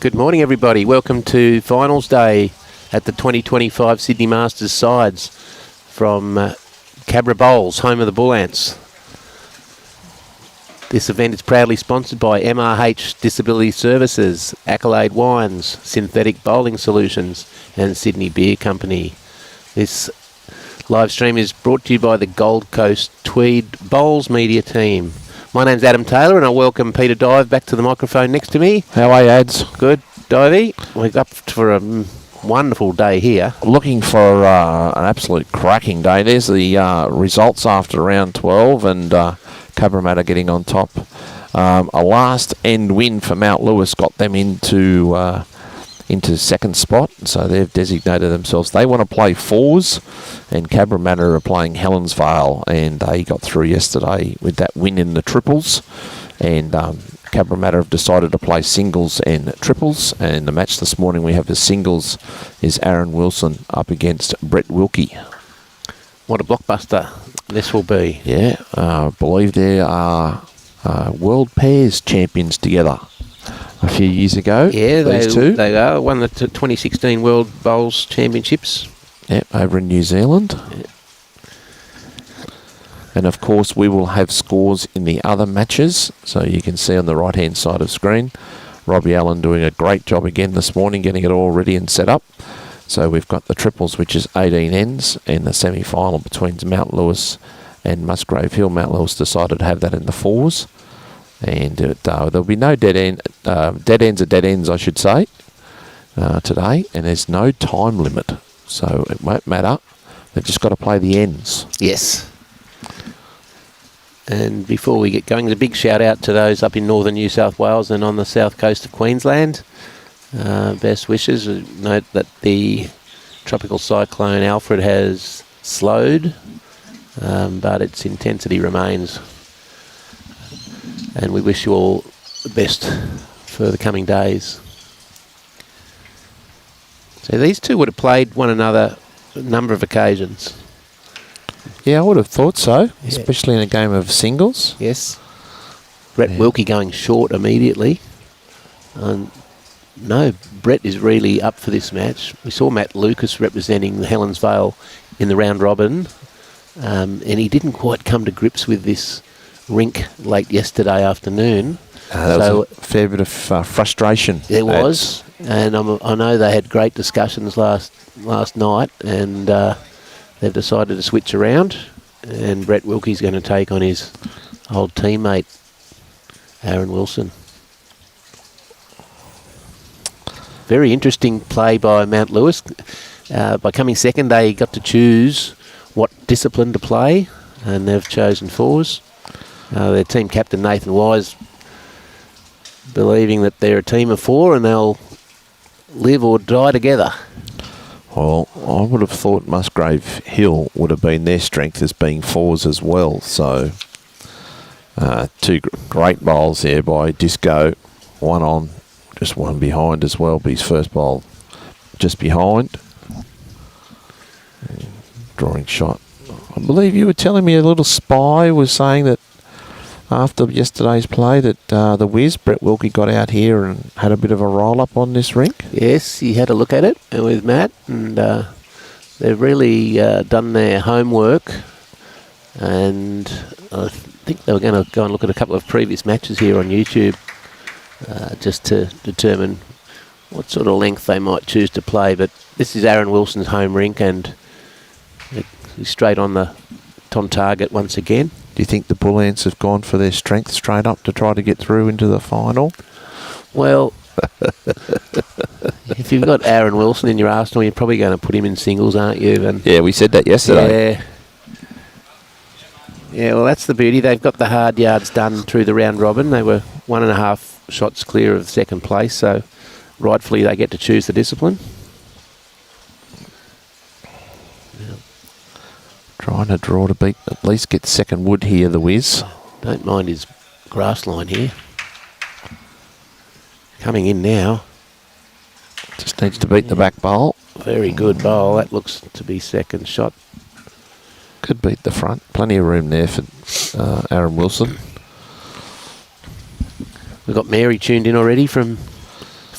Good morning, everybody. Welcome to Finals Day at the 2025 Sydney Masters sides from Cabramatta Bowls, home of the Bullants. This event is proudly sponsored by MRH Disability Services, Accolade Wines, Synthetic Bowling Solutions and Sydney Beer Company. This live stream is brought to you by the Gold Coast-Tweed Bowls Media Team. My name's Adam Taylor and I welcome Peter Dive back to the microphone next to me. How are you, Ads? Good, Divey. We're up for a wonderful day here. Looking for an absolute cracking day. There's the results after round 12 and Cabramatta getting on top. A last end win for Mount Lewis got them into second spot, so they've designated themselves. They want to play fours, and Cabramatta are playing Helensvale, and they got through yesterday with that win in the triples. And Cabramatta have decided to play singles and triples, and the match this morning we have as singles is Aaron Wilson up against Brett Wilkie. What a blockbuster this will be. Yeah, I believe they are world pairs champions together a few years ago. Yeah, these two. They are. Won the 2016 World Bowls Championships. Yeah, over in New Zealand. Yeah. And of course we will have scores in the other matches, so you can see on the right hand side of screen Robbie Allen doing a great job again this morning getting it all ready and set up. So we've got the triples, which is 18 ends, and the semi-final between Mount Lewis and Musgrave Hill. Mount Lewis decided to have that in the fours, and there'll be no dead ends I should say, today, and there's no time limit, so it won't matter. They've just got to play the ends. Yes. And before we get going, a big shout out to those up in northern New South Wales and on the south coast of Queensland. Best wishes. Note that the tropical cyclone Alfred has slowed, but its intensity remains. And we wish you all the best for the coming days. So these two would have played one another a number of occasions. Yeah, I would have thought so, especially in a game of singles. Yes. Brett Wilkie going short immediately. No, Brett is really up for this match. We saw Matt Lucas representing the Helensvale in the round robin, and he didn't quite come to grips with this rink late yesterday afternoon. There was a fair bit of frustration. There was, and I know they had great discussions last night, and they've decided to switch around, and Brett Wilkie's going to take on his old teammate, Aaron Wilson. Very interesting play by Mount Lewis. By coming second, they got to choose what discipline to play, and they've chosen fours. Their team captain, Nathan Wise, believing that they're a team of four and they'll live or die together. Well, I would have thought Musgrave Hill would have been their strength as being fours as well. So, two great bowls there by Disco. One on, just one behind as well. But his first bowl just behind. Drawing shot. I believe you were telling me a little spy was saying that after yesterday's play that the Wiz, Brett Wilkie, got out here and had a bit of a roll-up on this rink. Yes, he had a look at it with Matt, and they've really done their homework, and I think they were going to go and look at a couple of previous matches here on YouTube just to determine what sort of length they might choose to play. But this is Aaron Wilson's home rink, and he's straight on target once again. Do you think the Bullants have gone for their strength straight up to try to get through into the final? Well, if you've got Aaron Wilson in your arsenal, you're probably going to put him in singles, aren't you? And yeah, we said that yesterday. Yeah, well, that's the beauty. They've got the hard yards done through the round robin. They were 1.5 shots clear of second place, so rightfully they get to choose the discipline. Trying to draw to beat, at least get second wood here, the Wiz. Don't mind his grass line here. Coming in now. Just needs to beat the back bowl. Very good bowl. That looks to be second shot. Could beat the front. Plenty of room there for Aaron Wilson. We've got Mary tuned in already from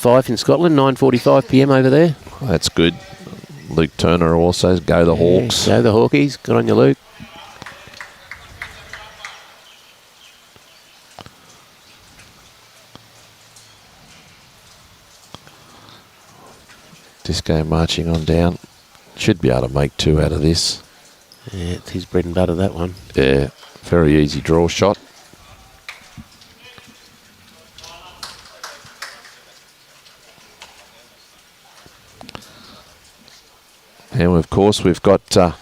Fife in Scotland, 9:45 p.m. over there. That's good. Luke Turner also. Go the Hawks. Go the Hawkies. Good on you, Luke. Disco marching on down. Should be able to make 2 out of this. Yeah, it's his bread and butter, that one. Yeah, very easy draw shot. And of course we've got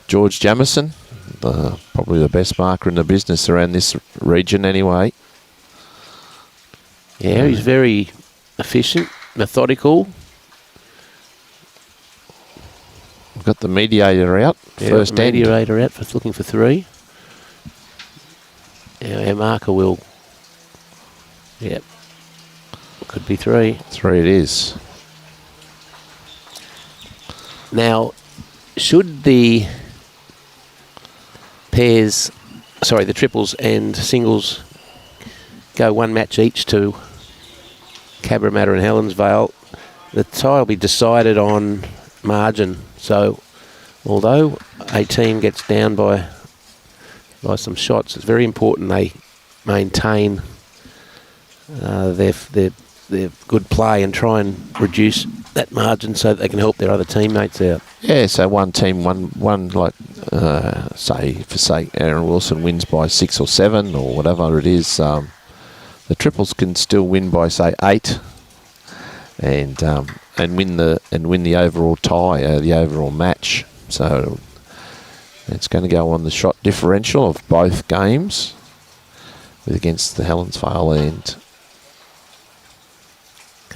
George Jamieson, probably the best marker in the business around this region anyway. Yeah, he's very efficient, methodical. We've got the mediator out. Yeah, first the end. mediator out for looking for 3. Yeah, our marker will. Yep. Could be 3. 3 it is. Now, should the pairs, sorry, the triples and singles go 1 match each to Cabramatta and Helensvale, the tie will be decided on margin. So, although a team gets down by some shots, it's very important they maintain their good play and try and reduce that margin so that they can help their other teammates out. Yeah, so one team, one like, say, for sake, Aaron Wilson wins by 6 or 7 or whatever it is. The triples can still win by, say, 8, and win the overall tie, the overall match. So it's going to go on the shot differential of both games against the Helensvale end.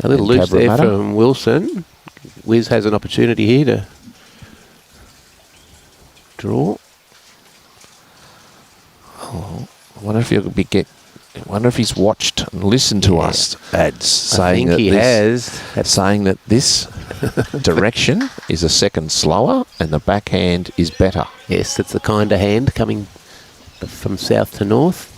A little loose there from Wilson. Wiz has an opportunity here to draw. Oh, I wonder if he'll I wonder if he's watched and listened to us ads saying that saying that this direction is a second slower and the backhand is better. Yes, that's the kind of hand coming from south to north.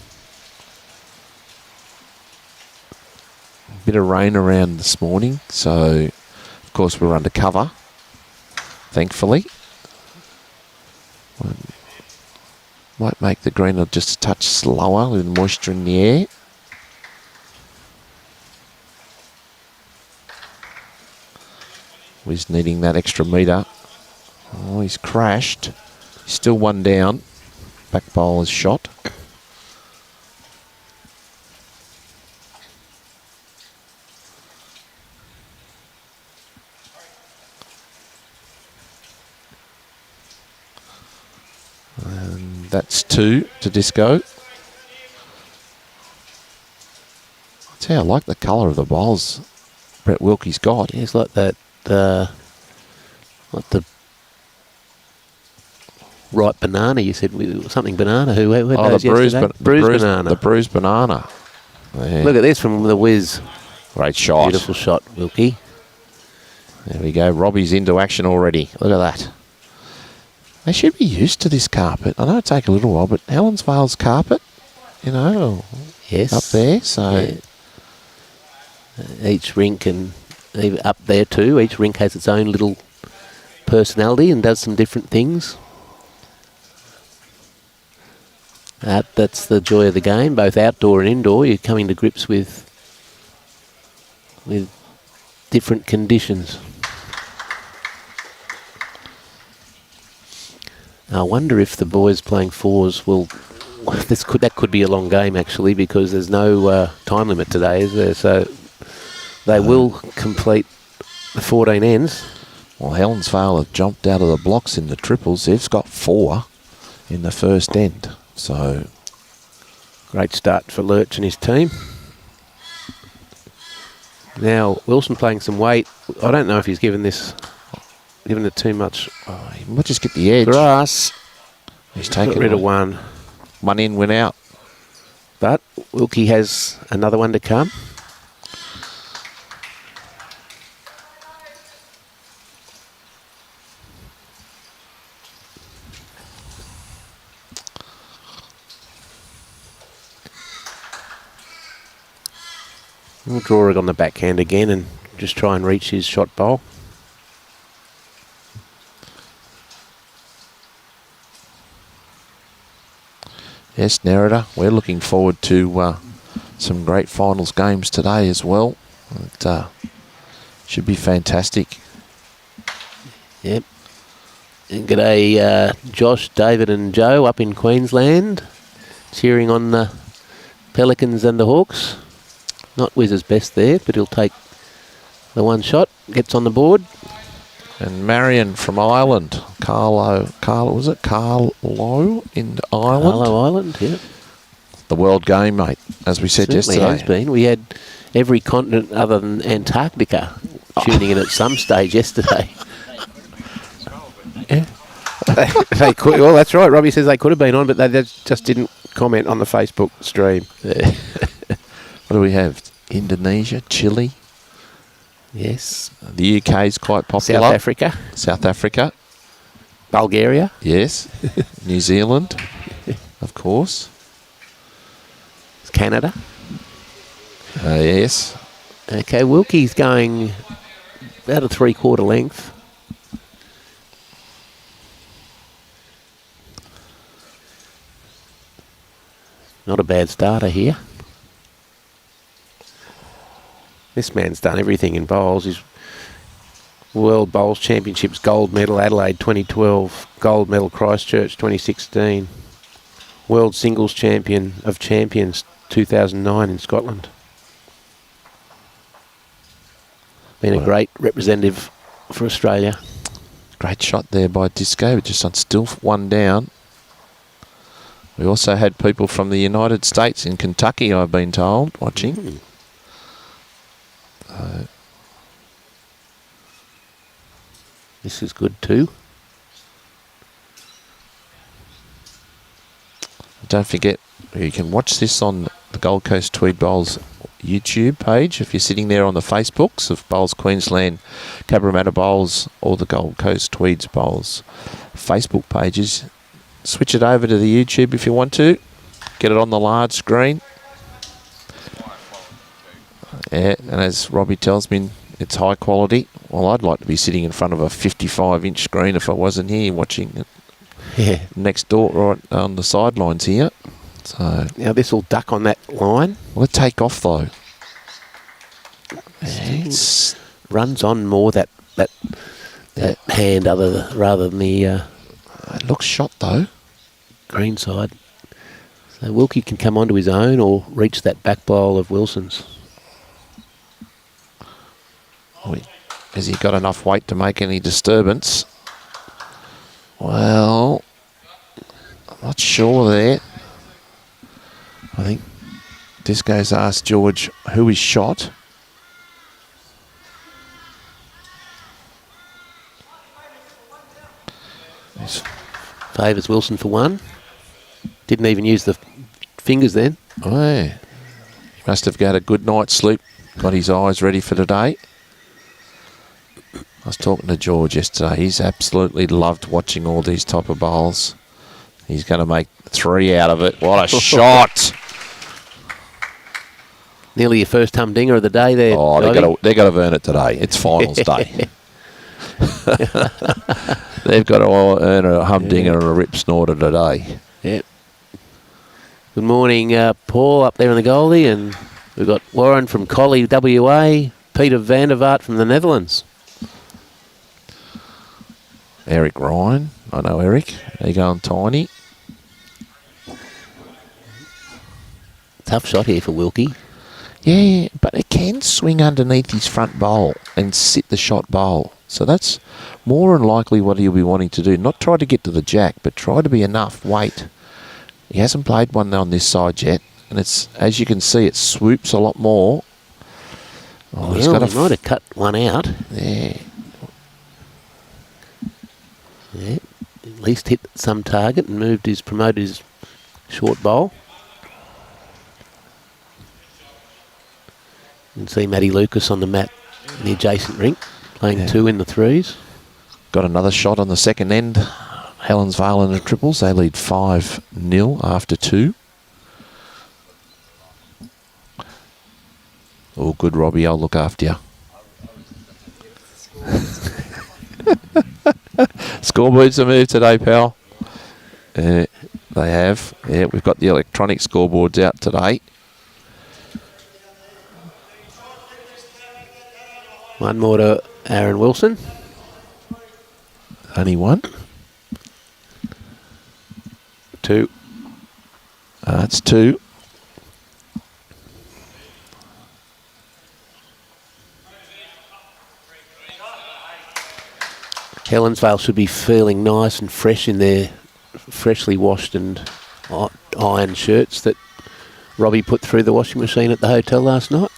Bit of rain around this morning, so of course we're under cover, thankfully. Might make the green just a touch slower with moisture in the air. He's needing that extra metre. Oh, he's crashed. He's still 1 down. Back bowler's shot. And that's 2 to Disco. I'd say I like the colour of the bowls Brett Wilkie's got. Yeah, it's like that, like the ripe banana you said, something banana. Who had those yesterday? Bruised banana. The bruised banana. Yeah. Look at this from the Wiz. Great shot. Beautiful shot, Wilkie. There we go. Robbie's into action already. Look at that. They should be used to this carpet. I know it take a little while, but Helensvale's carpet, you know, yes, up there. So yeah. Each rink, and even up there too, each rink has its own little personality and does some different things. That's the joy of the game, both outdoor and indoor. You're coming to grips with different conditions. I wonder if the boys playing 4s will. That could be a long game actually, because there's no time limit today, is there? So they will complete the 14 ends. Well, Helensvale have jumped out of the blocks in the triples. They've got 4 in the first end. So great start for Lurch and his team. Now Wilson playing some weight. I don't know if he's given it too much. Oh, he might just get the edge. Grass. He's taken rid of 1. 1 in, went out. But Wilkie has another one to come. We'll draw it on the backhand again and just try and reach his shot bowl. Yes, Nerida, we're looking forward to some great finals games today as well. It should be fantastic. Yep. And g'day, Josh, David and Joe up in Queensland, cheering on the Pelicans and the Hawks. Not Wiz's best there, but he'll take the one shot, gets on the board. And Marion from Ireland, Carlo in Ireland? Carlo Island, yeah. The world game, mate, as we said Certainly yesterday. has been. We had every continent other than Antarctica tuning in at some stage yesterday. Yeah. They could, well, that's right. Robbie says they could have been on, but they just didn't comment on the Facebook stream. What do we have? Indonesia, Chile. Yes. The UK is quite popular. South Africa. Bulgaria. Yes. New Zealand, of course. Canada. Yes. Okay, Wilkie's going about a 3/4 length. Not a bad starter here. This man's done everything in bowls. He's World Bowls Championships gold medal Adelaide 2012, gold medal Christchurch 2016, World Singles Champion of Champions 2009 in Scotland. Been a great representative for Australia. Great shot there by Disco, just on still one down. We also had people from the United States in Kentucky, I've been told, watching. This is good too. Don't forget, you can watch this on the Gold Coast Tweed Bowls YouTube page if you're sitting there on the Facebooks of Bowls Queensland, Cabramatta Bowls, or the Gold Coast Tweeds Bowls Facebook pages. Switch it over to the YouTube if you want to. Get it on the large screen. Yeah, and as Robbie tells me, it's high quality. Well, I'd like to be sitting in front of a 55-inch screen if I wasn't here watching it. Yeah. Next door, right on the sidelines here. So now this will duck on that line. Will it take off though? It runs on more that hand rather than the. It looks shot though. Green side. So Wilkie can come onto his own or reach that back bowl of Wilson's. Has he got enough weight to make any disturbance? Well, I'm not sure there. I think Disco's asked George who is shot. Favours Wilson for one. Didn't even use the fingers then. Oh, yeah. He must have got a good night's sleep. Got his eyes ready for today. I was talking to George yesterday. He's absolutely loved watching all these type of bowls. He's going to make 3 out of it. What a shot! Nearly your first humdinger of the day there. Oh, they've got to earn it today. It's finals day. They've got to earn a humdinger and a rip snorter today. Yep. Good morning, Paul up there in the Goldie, and we've got Warren from Collie, WA, Peter van der Vaart from the Netherlands. Eric Ryan. I know Eric. They're going tiny. Tough shot here for Wilkie. Yeah, but it can swing underneath his front bowl and sit the shot bowl. So that's more than likely what he'll be wanting to do. Not try to get to the jack, but try to be enough weight. He hasn't played one on this side yet. And it's, as you can see, it swoops a lot more. Oh, he might have cut one out. Yeah. Yeah, at least hit some target and promoted his short bowl. You can see Matty Lucas on the mat in the adjacent rink, playing 2 in the 3s. Got another shot on the second end. Helensvale in the triples. They lead 5-0 after 2. Oh, good, Robbie. I'll look after you. Scoreboards are moved today, pal. They have. Yeah, we've got the electronic scoreboards out today. One more to Aaron Wilson. Only one. 2. That's 2. Helensvale should be feeling nice and fresh in their freshly washed and ironed shirts that Robbie put through the washing machine at the hotel last night.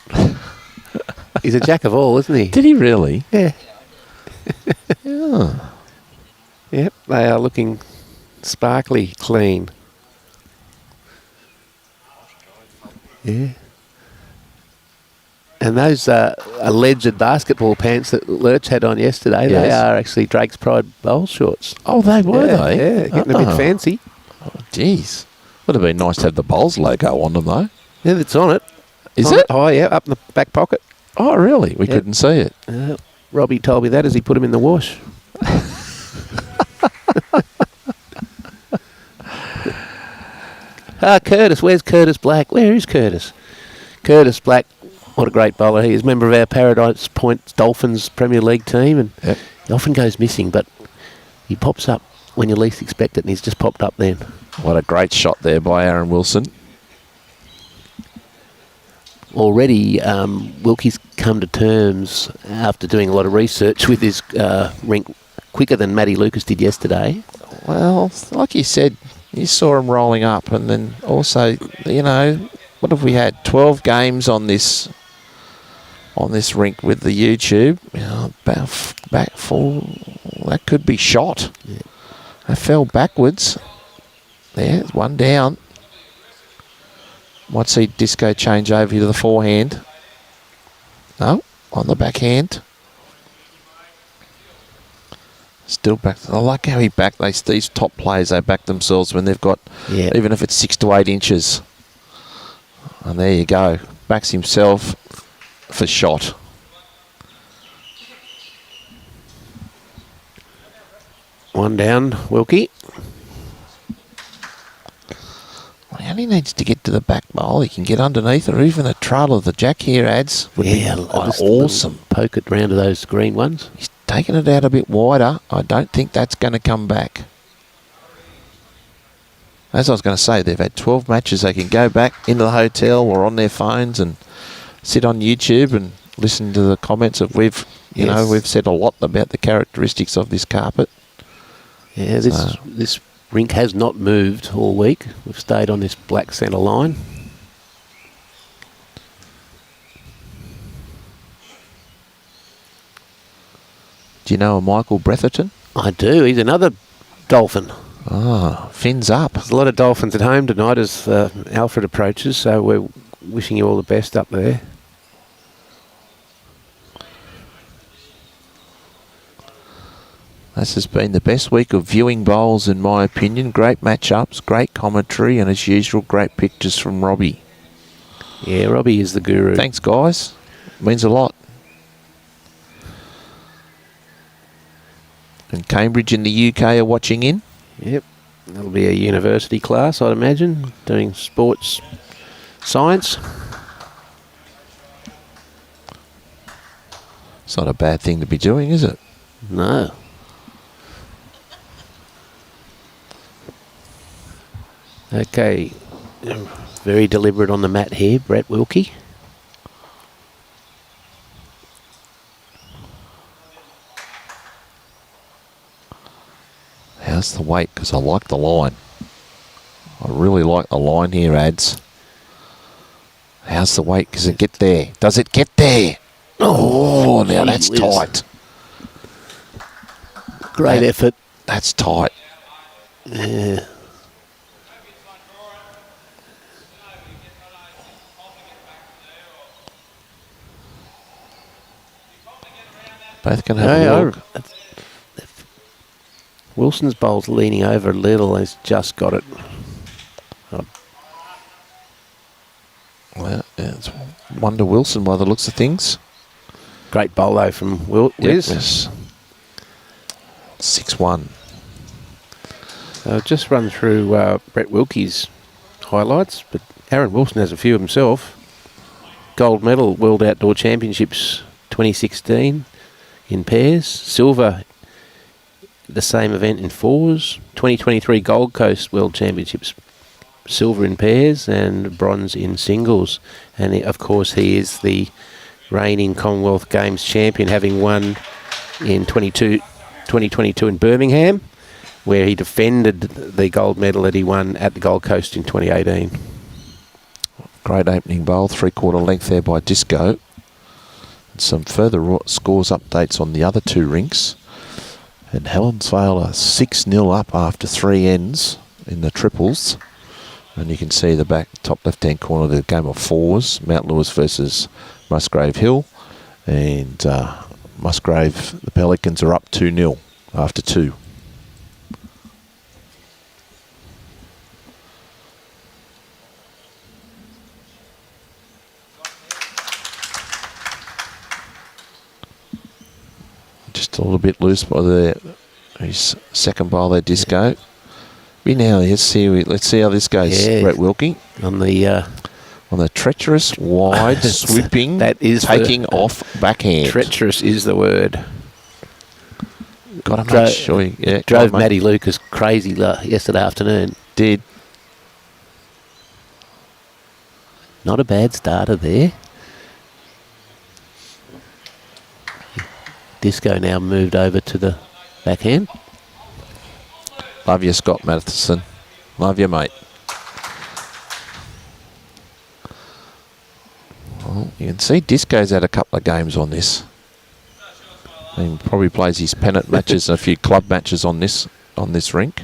He's a jack of all, isn't he? Did he really? Yeah. Yeah. Yep, they are looking sparkly clean. Yeah. And those alleged basketball pants that Lurch had on yesterday, they are actually Drake's Pride Bowls shorts. Oh, they were, they? Yeah, getting a bit fancy. Oh, jeez. Would have been nice to have the Bowls logo on them, though. Yeah, it's on it. Is it? Oh, yeah, up in the back pocket. Oh, really? We couldn't see it. Robbie told me that as he put them in the wash. Curtis. Where's Curtis Black? Where is Curtis? Curtis Black, what a great bowler he is. Member of our Paradise Point Dolphins Premier League team, and he often goes missing, but he pops up when you least expect it, and he's just popped up then. What a great shot there by Aaron Wilson. Already, Wilkie's come to terms after doing a lot of research with his rink quicker than Matty Lucas did yesterday. Well, like you said, you saw him rolling up, and then also, you know, what have we had? 12 games on this rink with the YouTube. You know, back full. That could be shot. Yeah. I fell backwards. There's one down. Might see Disco change over to the forehand. No, on the backhand. Still back. I like how he backed these top players. They back themselves when they've got, even if it's 6 to 8 inches. And there you go. Backs himself for shot. One down, Wilkie. Well, he only needs to get to the back bowl. He can get underneath, or even a trail of the jack here adds. Would be awesome. Poke it round to those green ones. He's taking it out a bit wider. I don't think that's going to come back. As I was going to say, they've had 12 matches. They can go back into the hotel or on their phones and sit on YouTube and listen to the comments of we've said a lot about the characteristics of this carpet. Yeah, this rink has not moved all week. We've stayed on this black centre line. Do you know a Michael Bretherton? I do. He's another Dolphin. Ah, fins up. There's a lot of Dolphins at home tonight as Alfred approaches, so we're wishing you all the best up there. This has been the best week of viewing bowls, in my opinion. Great matchups, great commentary, and as usual, great pictures from Robbie. Yeah, Robbie is the guru. Thanks, guys. Means a lot. And Cambridge in the UK are watching in. Yep. That'll be a university class, I'd imagine, doing sports science. It's not a bad thing to be doing, is it? No. Okay. Very deliberate on the mat here, Brett Wilkie. How's the weight? Because I like the line. I really like the line here, ads. How's the weight? Does it get there? Does it get there? Oh, now that's tight. Great effort. That's tight. Yeah. Both can have a look. Wilson's bowl's leaning over a little. He's just got it. Well, it's Wonder Wilson by the looks of things. Great bowl though from Wiz. Yes. 6-1. So just run through Brett Wilkie's highlights, but Aaron Wilson has a few himself. Gold medal World Outdoor Championships 2016 in pairs. Silver, the same event in fours. 2023 Gold Coast World Championships, silver in pairs and bronze in singles. And of course he is the reigning Commonwealth Games champion, having won in 2022 in Birmingham, where he defended the gold medal that he won at the Gold Coast in 2018. Great opening bowl, 3/4 length there by Disco. Some further scores updates on the other two rinks. And Helensvale are 6-0 up after 3 ends in the triples. And you can see the back top left-hand corner, the game of fours, Mount Lewis versus Musgrave Hill. And Musgrave, the Pelicans are up 2-0 after 2. Just a little bit loose by his second bowl there, Disco. Let's see how this goes, Yeah. Brett Wilkie. On the Treacherous, wide, swooping, that is taking off backhand. treacherous is the word. Got to make sure you Drove Matty Lucas crazy yesterday afternoon. Did. Not a bad starter there. Disco now moved over to the backhand. Love you, Scott Matheson. Love you, mate. Well, you can see Disco's had a couple of games on this. He probably plays his pennant matches and a few club matches on this rink.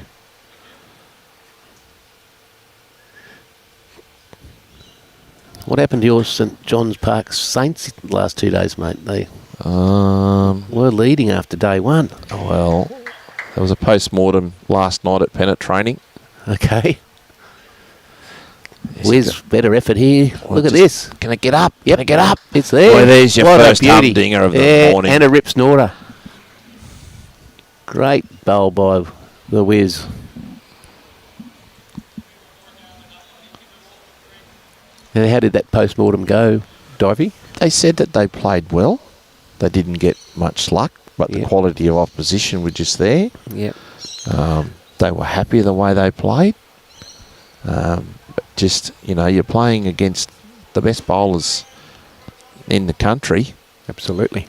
What happened to your St John's Park Saints the last 2 days, mate? They were leading after day one. Well, there was a post-mortem last night at pennant training. Okay. Where's better effort here? Look at this. Can it get up? Yep. Can it get up? It's there. Well, there's your What a first beauty. humdinger of the morning. And a rip snorter. Great bowl by the Wiz. And how did that post-mortem go, Divey? They said that they played well. They didn't get much luck, but the Yep. quality of opposition were just there. Yep. They were happy the way they played. Just, you're playing against the best bowlers in the country. Absolutely.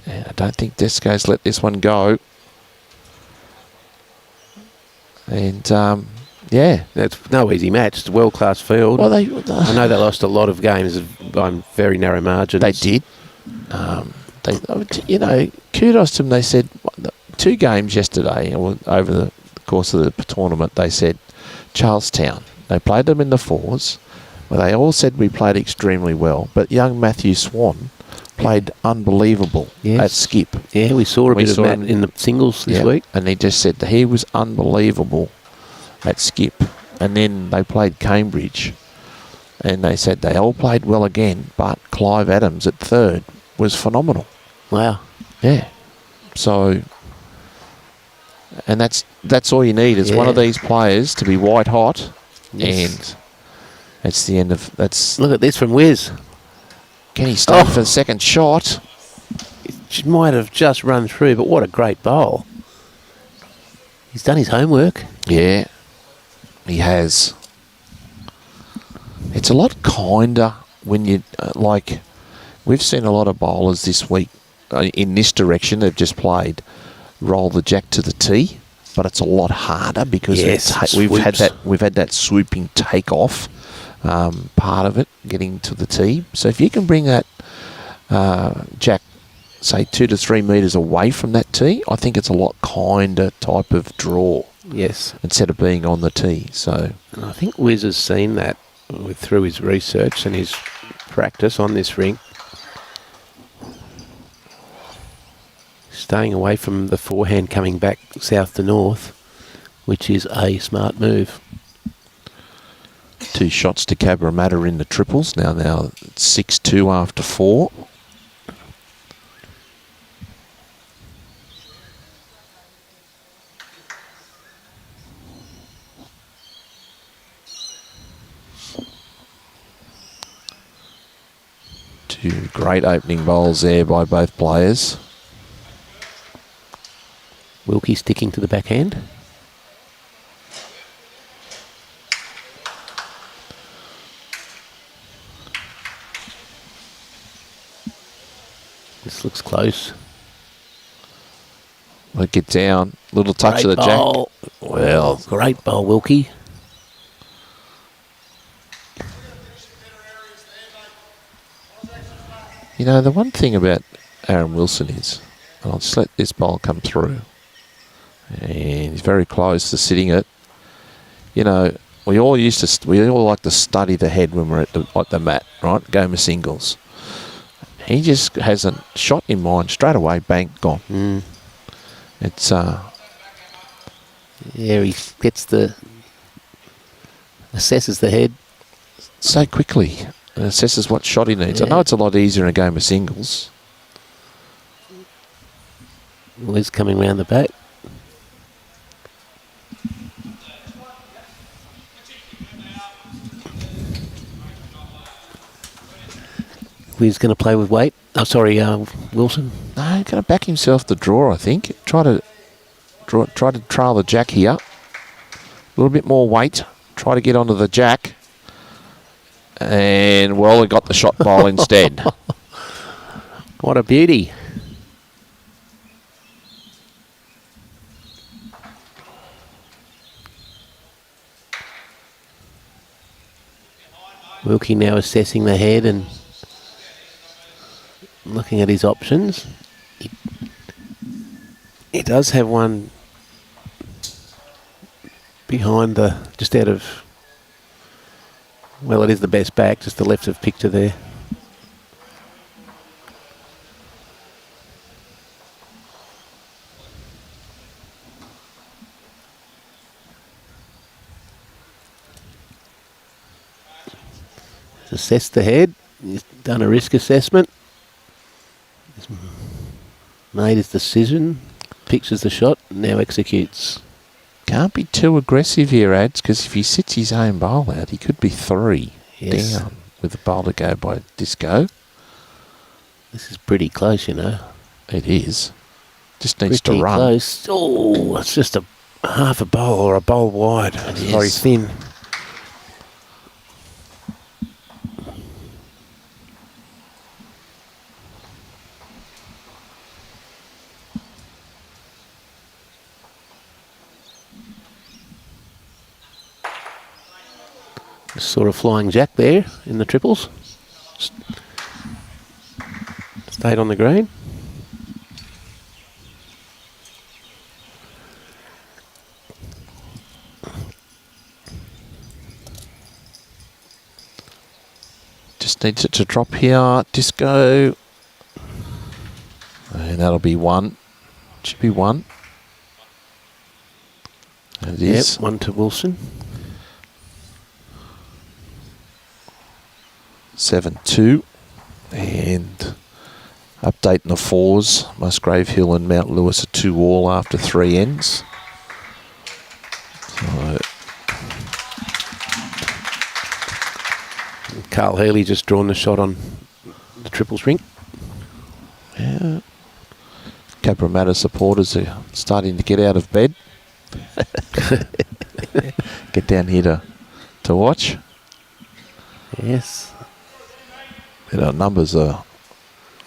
I don't think Disco's let this one go. And, It's no easy match. It's a world-class field. Well, I know they lost a lot of games by very narrow margins. They did. Kudos to them. They said 2 games yesterday, over the course of the tournament, they said Charlestown. They played them in the fours, where they all said we played extremely well. But young Matthew Swan played unbelievable at skip. Yeah, we saw a bit of Matt in the singles this week. And he just said that he was unbelievable at skip. And then they played Cambridge. And they said they all played well again, but Clive Adams at third was phenomenal. Wow. Yeah. So, and that's all you need is one of these players to be white hot, and that's the end of that's. Look at this from Wiz. Can he stay for the second shot? It might have just run through, but what a great bowl. He's done his homework. Yeah, he has. It's a lot kinder when you we've seen a lot of bowlers this week in this direction. They've just played roll the jack to the tee, but it's a lot harder because we've had that swooping takeoff part of it getting to the tee. So if you can bring that jack, say 2 to 3 metres away from that tee, I think it's a lot kinder type of draw. Yes, instead of being on the tee. So, and I think Wiz has seen that through his research and his practice on this rink. Staying away from the forehand coming back south to north, which is a smart move. 2 shots to Cabramatta in the triples. Now it's 6-2 after 4. Two great opening bowls there by both players. Wilkie sticking to the backhand. This looks close. Let it down. Little touch Great of the bowl. jack. Well, Great bowl, Wilkie. you know, the one thing about Aaron Wilson is, and I'll just let this bowl come through, and he's very close to sitting it. You know, we all like to study the head when we're at the mat, right? Game of singles. He just has a shot in mind straight away, bang, gone. Mm. It's Yeah, he assesses the head so quickly and assesses what shot he needs. Yeah. I know it's a lot easier in a game of singles. Well, he's coming round the back. He's going to play with weight. Oh, sorry, Wilson. No, he's going to back himself to draw, I think. Try to trail the jack here. A little bit more weight. Try to get onto the jack. And, well, he got the shot bowl instead. What a beauty. Wilkie now assessing the head and looking at his options. He does have one behind just out of, well, it is the best back, just the left of picture there. Assessed the head. He's done a risk assessment. He's made his decision. Pictures the shot. Now executes. Can't be too aggressive here, Ads, because if he sits his own bowl out, he could be 3 down with the bowl to go by disco. This is pretty close, you know. It is. Just needs Pretty to run. close. Oh, it's just a half a bowl or a bowl wide. It's very thin. Sort of flying jack there in the triples. Stayed on the green. Just needs it to drop here. Disco. And that'll be 1. Should be 1. It is. Yep, 1 to Wilson. 7-2. And updating the 4s. Musgrave Hill and Mount Lewis are 2-all after 3 ends. So Carl Healy just drawn the shot on the triples ring. yeah. Cabramatta supporters are starting to get out of bed. Get down here to watch. Yes. And our numbers are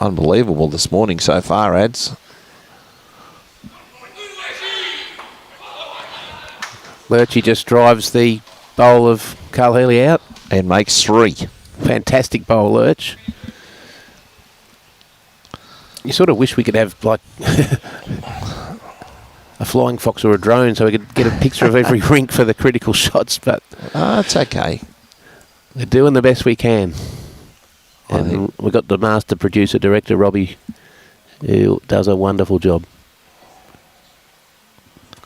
unbelievable this morning so far, Ads. Lurchy just drives the bowl of Carl Healy out. And makes 3. Fantastic bowl, Lurch. You sort of wish we could have, like, a flying fox or a drone so we could get a picture of every rink for the critical shots, but It's okay. we're doing the best we can. I And think- we've got the master producer, director, Robbie, who does a wonderful job.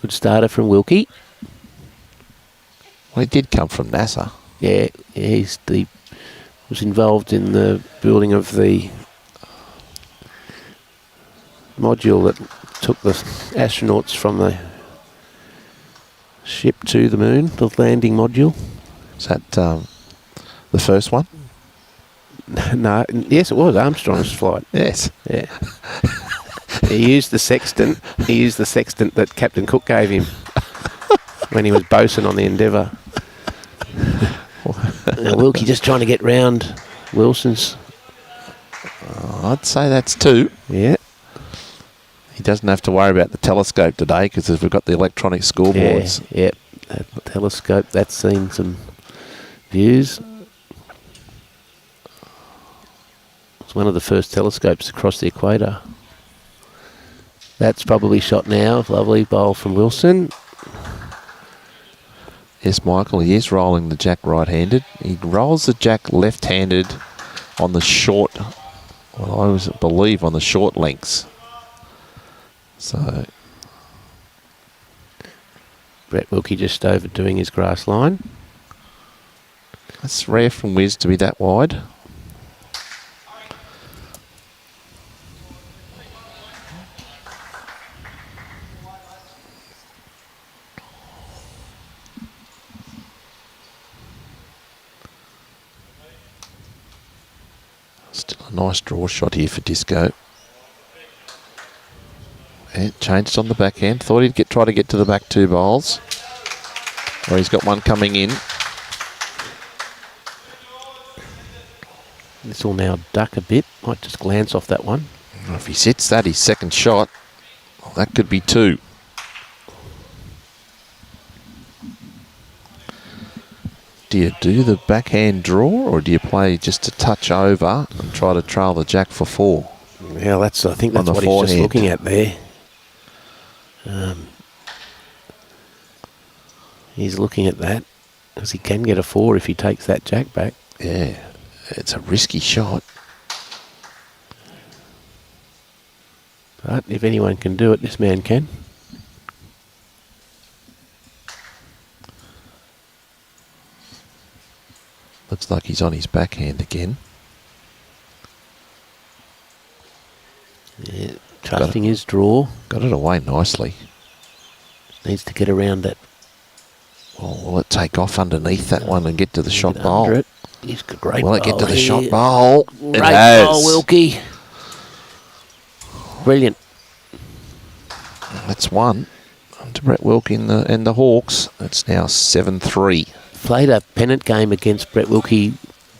Good starter from Wilkie. Well, he did come from NASA. Yeah, was involved in the building of the module that took the astronauts from the ship to the moon, the landing module. Is that the first one? No, yes, it was Armstrong's flight. Yes. Yeah. He used the sextant. He used the sextant that Captain Cook gave him when he was bosun on the Endeavour. Wilkie just trying to get round Wilson's. I'd say that's 2. Yeah. He doesn't have to worry about the telescope today because we've got the electronic scoreboards. Yeah. That telescope, that's seen some views. It's one of the first telescopes across the equator. That's probably shot now. Lovely bowl from Wilson. Yes, Michael, he is rolling the jack right-handed. He rolls the jack left-handed on the short, well, I believe on the short lengths. So Brett Wilkie just overdoing his grass line. that's rare from Wiz to be that wide. Still a nice draw shot here for Disco. And changed on the backhand. Thought he'd try to get to the back 2 bowls. Or he's got one coming in. This will now duck a bit. Might just glance off that one. If he sits that, his second shot, well, that could be 2. Do you do the backhand draw or do you play just a touch over and try to trail the jack for 4? Yeah, I think that's what he's just looking at there. He's looking at that because he can get a 4 if he takes that jack back. Yeah, it's a risky shot. But if anyone can do it, this man can. Looks like he's on his backhand again. Yeah, trusting his draw. Got it away nicely. Needs to get around that. Well, will it take off underneath that one and get to the shot bowl? It. He's got great Will it get to the here. shot bowl? Great It has. bowl, Wilkie. Brilliant. That's 1 to Brett Wilkie and the Hawks. It's now 7-3. Played a pennant game against Brett Wilkie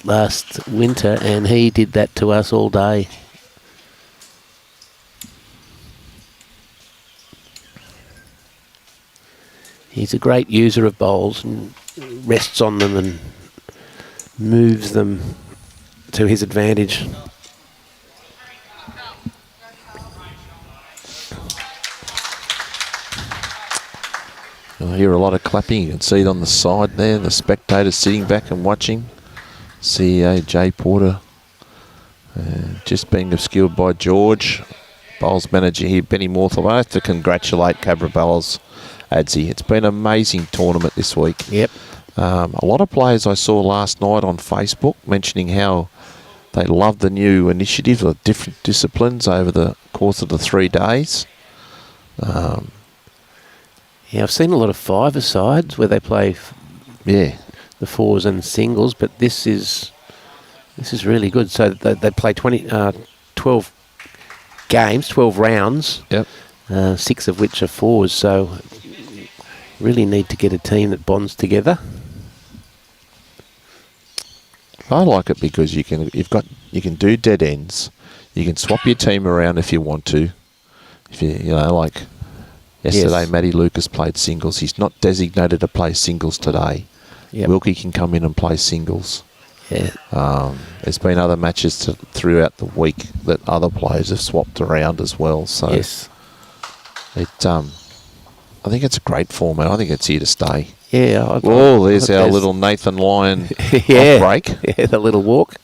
last winter, and he did that to us all day. He's a great user of bowls and rests on them and moves them to his advantage. You'll hear a lot of clapping. You can see it on the side there. The spectators sitting back and watching. CEO Jay Porter just being obscured by George. Bowls manager here, Benny Morthell. I have to congratulate Cabramatta's Adsy. It's been an amazing tournament this week. Yep. A lot of players I saw last night on Facebook mentioning how they love the new initiative of different disciplines over the course of the 3 days. Yeah, I've seen a lot of 5-a-sides where they play Yeah. the 4s and singles, but this is really good. So they play 12 games, 12 rounds, Yep. 6 of which are 4s. So really need to get a team that bonds together. I like it because you can do dead ends. You can swap your team around if you want to. If you like yesterday, Yes. Matty Lucas played singles. He's not designated to play singles today. Yep. Wilkie can come in and play singles. Yeah. There's been other matches throughout the week that other players have swapped around as well. So Yes. I think it's a great format. I think it's here to stay. Yeah. There's our little Nathan Lyon yeah. off break. Yeah, the little walk.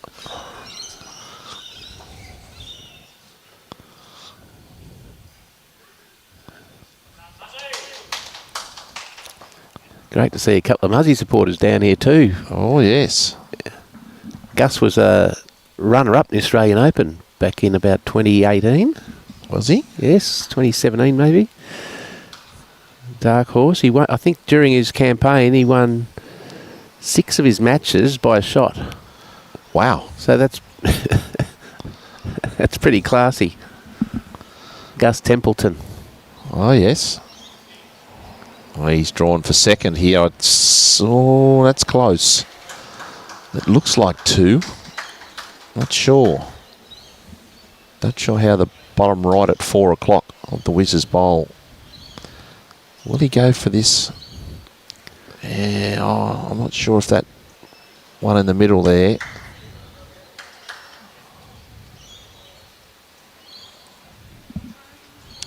Great to see a couple of Muzzy supporters down here too. Oh, yes. Gus was a runner-up in the Australian Open back in about 2018. Was he? Yes, 2017 maybe. Dark horse. He won. I think during his campaign he won 6 of his matches by a shot. Wow. So that's that's pretty classy. Gus Templeton. Oh, yes. Oh, he's drawn for second here. Oh, that's close. It looks like 2. Not sure. Not sure how the bottom right at 4 o'clock of the Wizards Bowl. Will he go for this? Yeah, I'm not sure if that one in the middle there.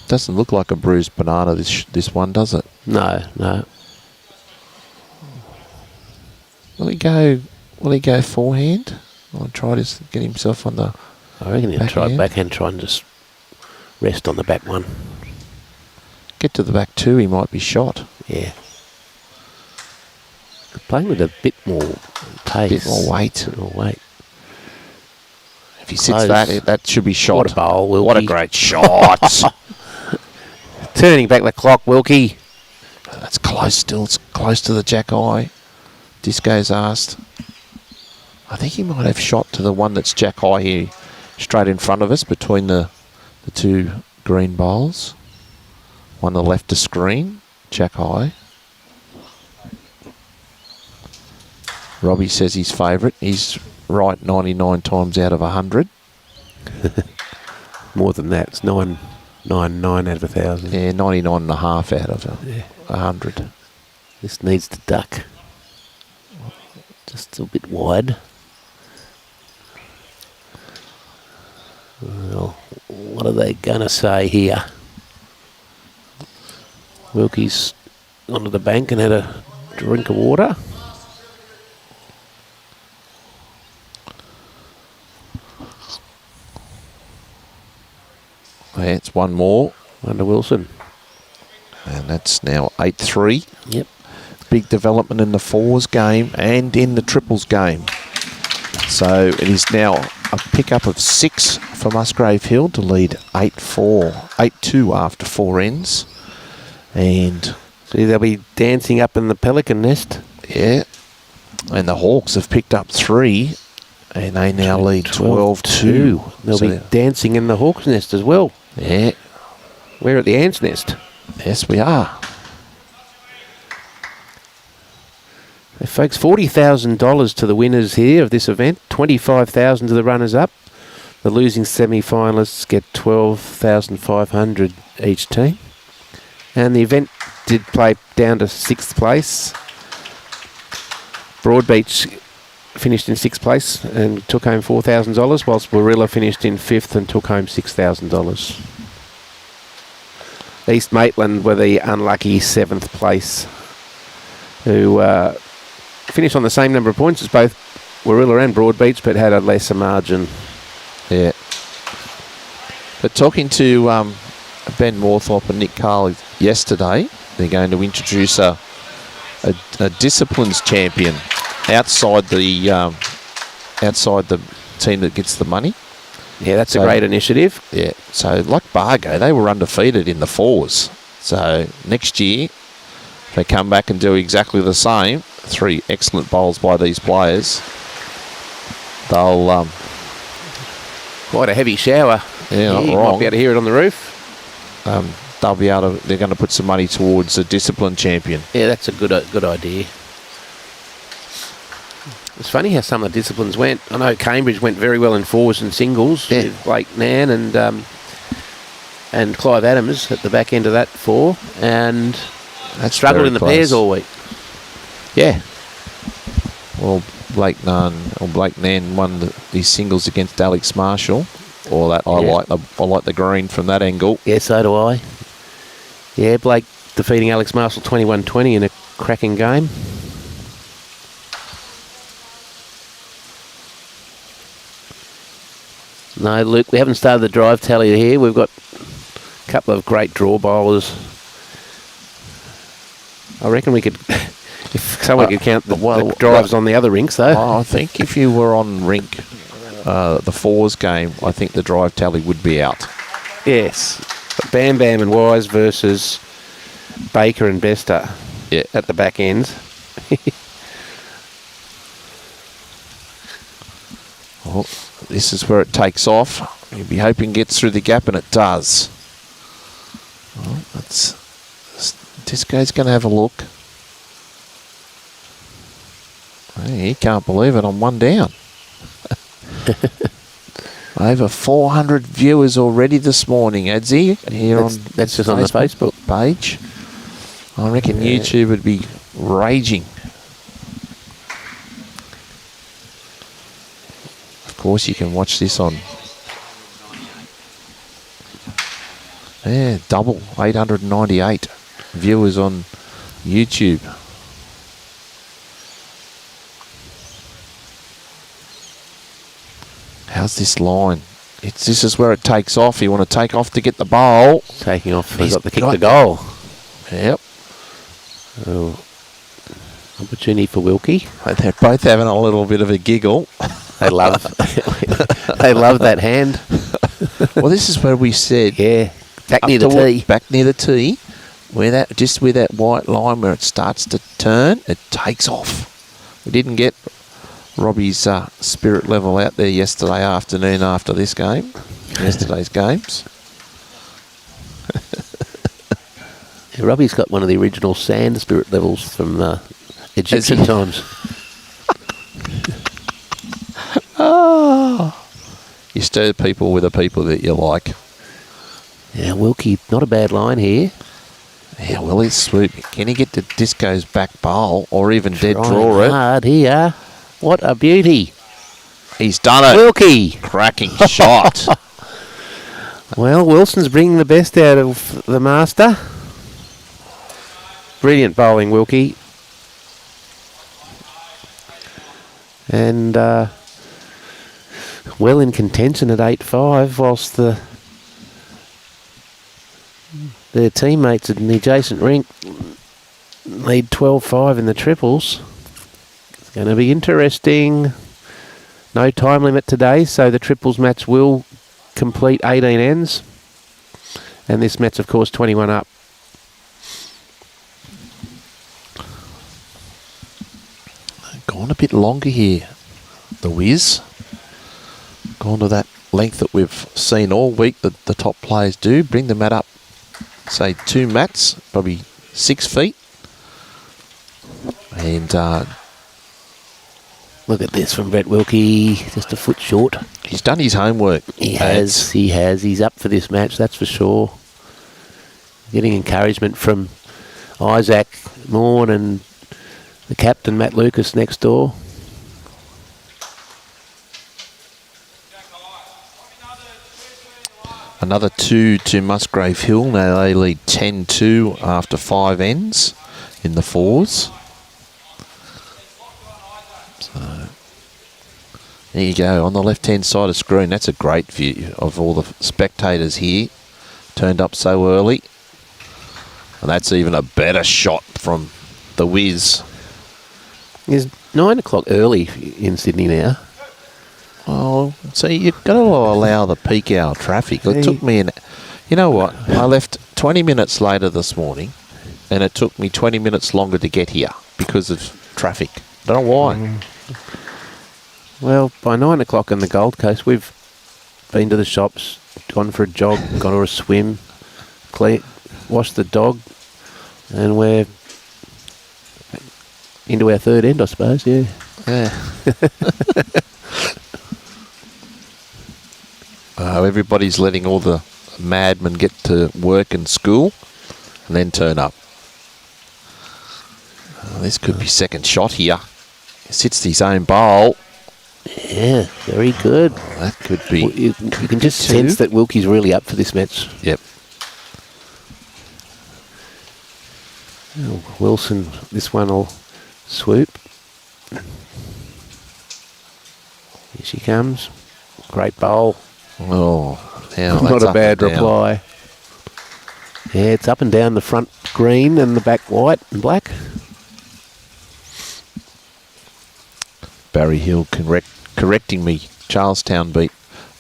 Doesn't look like a bruised banana, this one, does it? No, no. Will he go forehand? Or try to get himself on the I reckon he'll try backhand? backhand, try and just rest on the back one. Get to the back 2, he might be shot. Yeah. Playing with a bit more pace. Bit more weight. Bit more weight. If he sits that should be shot. What a bowl, Wilkie. What a great shot. Turning back the clock, Wilkie. That's close still. It's close to the jack eye. Disco's asked. I think he might have shot to the one that's jack eye here, straight in front of us between the 2 green bowls. One on the left to screen, jack eye. Robbie says his favourite. He's right 99 times out of 100. More than that. It's 999 out of 1,000. Yeah, 99 and a half out of 100. This needs to duck. Just a bit wide. Well, what are they going to say here? Wilkie's gone to the bank and had a drink of water. Yeah, it's one more. Under Wilson. And that's now 8-3. Yep. Big development in the fours game and in the triples game. So it is now a pickup of 6 for Musgrave Hill to lead 8-4, 8-2 after 4 ends. And see, they'll be dancing up in the Pelican nest. Yeah. And the Hawks have picked up 3 and they now lead 12-2. They'll be dancing in the Hawks nest as well. Yeah. We're at the Ants nest. Yes, we are. Hey, folks, $40,000 to the winners here of this event, $25,000 to the runners-up. The losing semi-finalists get $12,500 each team. And the event did play down to 6th place. Broadbeach finished in 6th place and took home $4,000, whilst Warilla finished in 5th and took home $6,000. East Maitland were the unlucky 7th place, who finished on the same number of points as both Warilla and Broadbeach, but had a lesser margin. Yeah. But talking to Ben Morthorpe and Nick Carl yesterday, they're going to introduce a disciplines champion outside the team that gets the money. Yeah, that's a great initiative. Yeah, so like Bargo, they were undefeated in the fours. So next year, if they come back and do exactly the same, 3 excellent bowls by these players, they'll... Quite a heavy shower. Yeah, not you wrong. might be able to hear it on the roof. They'll be able to... They're going to put some money towards a discipline champion. Yeah, that's a good idea. It's funny how some of the disciplines went. I know Cambridge went very well in fours and singles with Blake Nan and Clive Adams at the back end of that 4, and That's struggled in the close. pairs all week. Yeah. Well, Blake Nan won these singles against Alex Marshall. Or that I like the green from that angle. Yeah, so do I. Yeah, Blake defeating Alex Marshall 21-20 in a cracking game. No, Luke, we haven't started the drive tally here. We've got a couple of great draw bowlers. I reckon we could If someone could count the drives on the other rinks, though. I think if you were on rink, the fours game, I think the drive tally would be out. Yes. Bam Bam and Wise versus Baker and Bester at the back ends. Well, this is where it takes off. You'd be hoping it gets through the gap, and it does. Well, Disco's going to have a look. Hey, he can't believe it. I'm one down. Over 400 viewers already this morning, Adzi. That's just on the Facebook page. I reckon YouTube would be raging. Of course, you can watch this on. Yeah, double 898 viewers on YouTube. How's this line? This is where it takes off. You want to take off to get the bowl. Taking off. He's got to kick the goal. Yep. Oh, opportunity for Wilkie. They're both having a little bit of a giggle. They love that hand. Well, this is where we said. Yeah. Back near the tee. Back near the tee. Where that white line where it starts to turn, it takes off. We didn't get Robbie's spirit level out there yesterday afternoon after this game. Yesterday's games. Yeah, Robbie's got one of the original sand spirit levels from Egyptian times. You stir people with the people that you like. Yeah, Wilkie, not a bad line here. Yeah, well, he's swooping. Can he get the Disco's back bowl or even dead draw it? Hard here. What a beauty. He's done it. Wilkie. Cracking shot. Well, Wilson's bringing the best out of the master. Brilliant bowling, Wilkie. And well in contention at 8-5, whilst their teammates in the adjacent rink lead 12-5 in the triples. It's going to be interesting. No time limit today, so the triples match will complete 18 ends. And this match, of course, 21 up. Gone a bit longer here, the Wiz. Gone to that length that we've seen all week that the top players do. Bring the mat up, say 2 mats, probably 6 feet. And look at this from Brett Wilkie, just a foot short. He's done his homework. He has. He's up for this match, that's for sure. Getting encouragement from Isaac Morn and the captain, Matt Lucas, next door. Another 2 to Musgrave Hill. Now they lead 10-2 after 5 ends in the fours. So there you go, on the left-hand side of screen. That's a great view of all the spectators here. Turned up so early. And that's even a better shot from the Wiz. It's 9 o'clock early in Sydney now. Oh, see, you've got to allow the peak hour traffic. It took me you know what? I left 20 minutes later this morning, and it took me 20 minutes longer to get here because of traffic. Don't know why. Well, by 9 o'clock on the Gold Coast, we've been to the shops, gone for a jog, gone for a swim, washed the dog, and we're into our third end, I suppose, yeah. Everybody's letting all the madmen get to work and school and then turn up. This could be second shot here. He sits his own bowl. Yeah, very good. That could be. Well, you can just sense that Wilkie's really up for this match. Yep. Oh, Wilson, this one will swoop. Here she comes. Great bowl. Oh, now not a bad reply. Yeah, it's up and down the front green and the back white and black. Barry Hill correcting me. Charlestown beat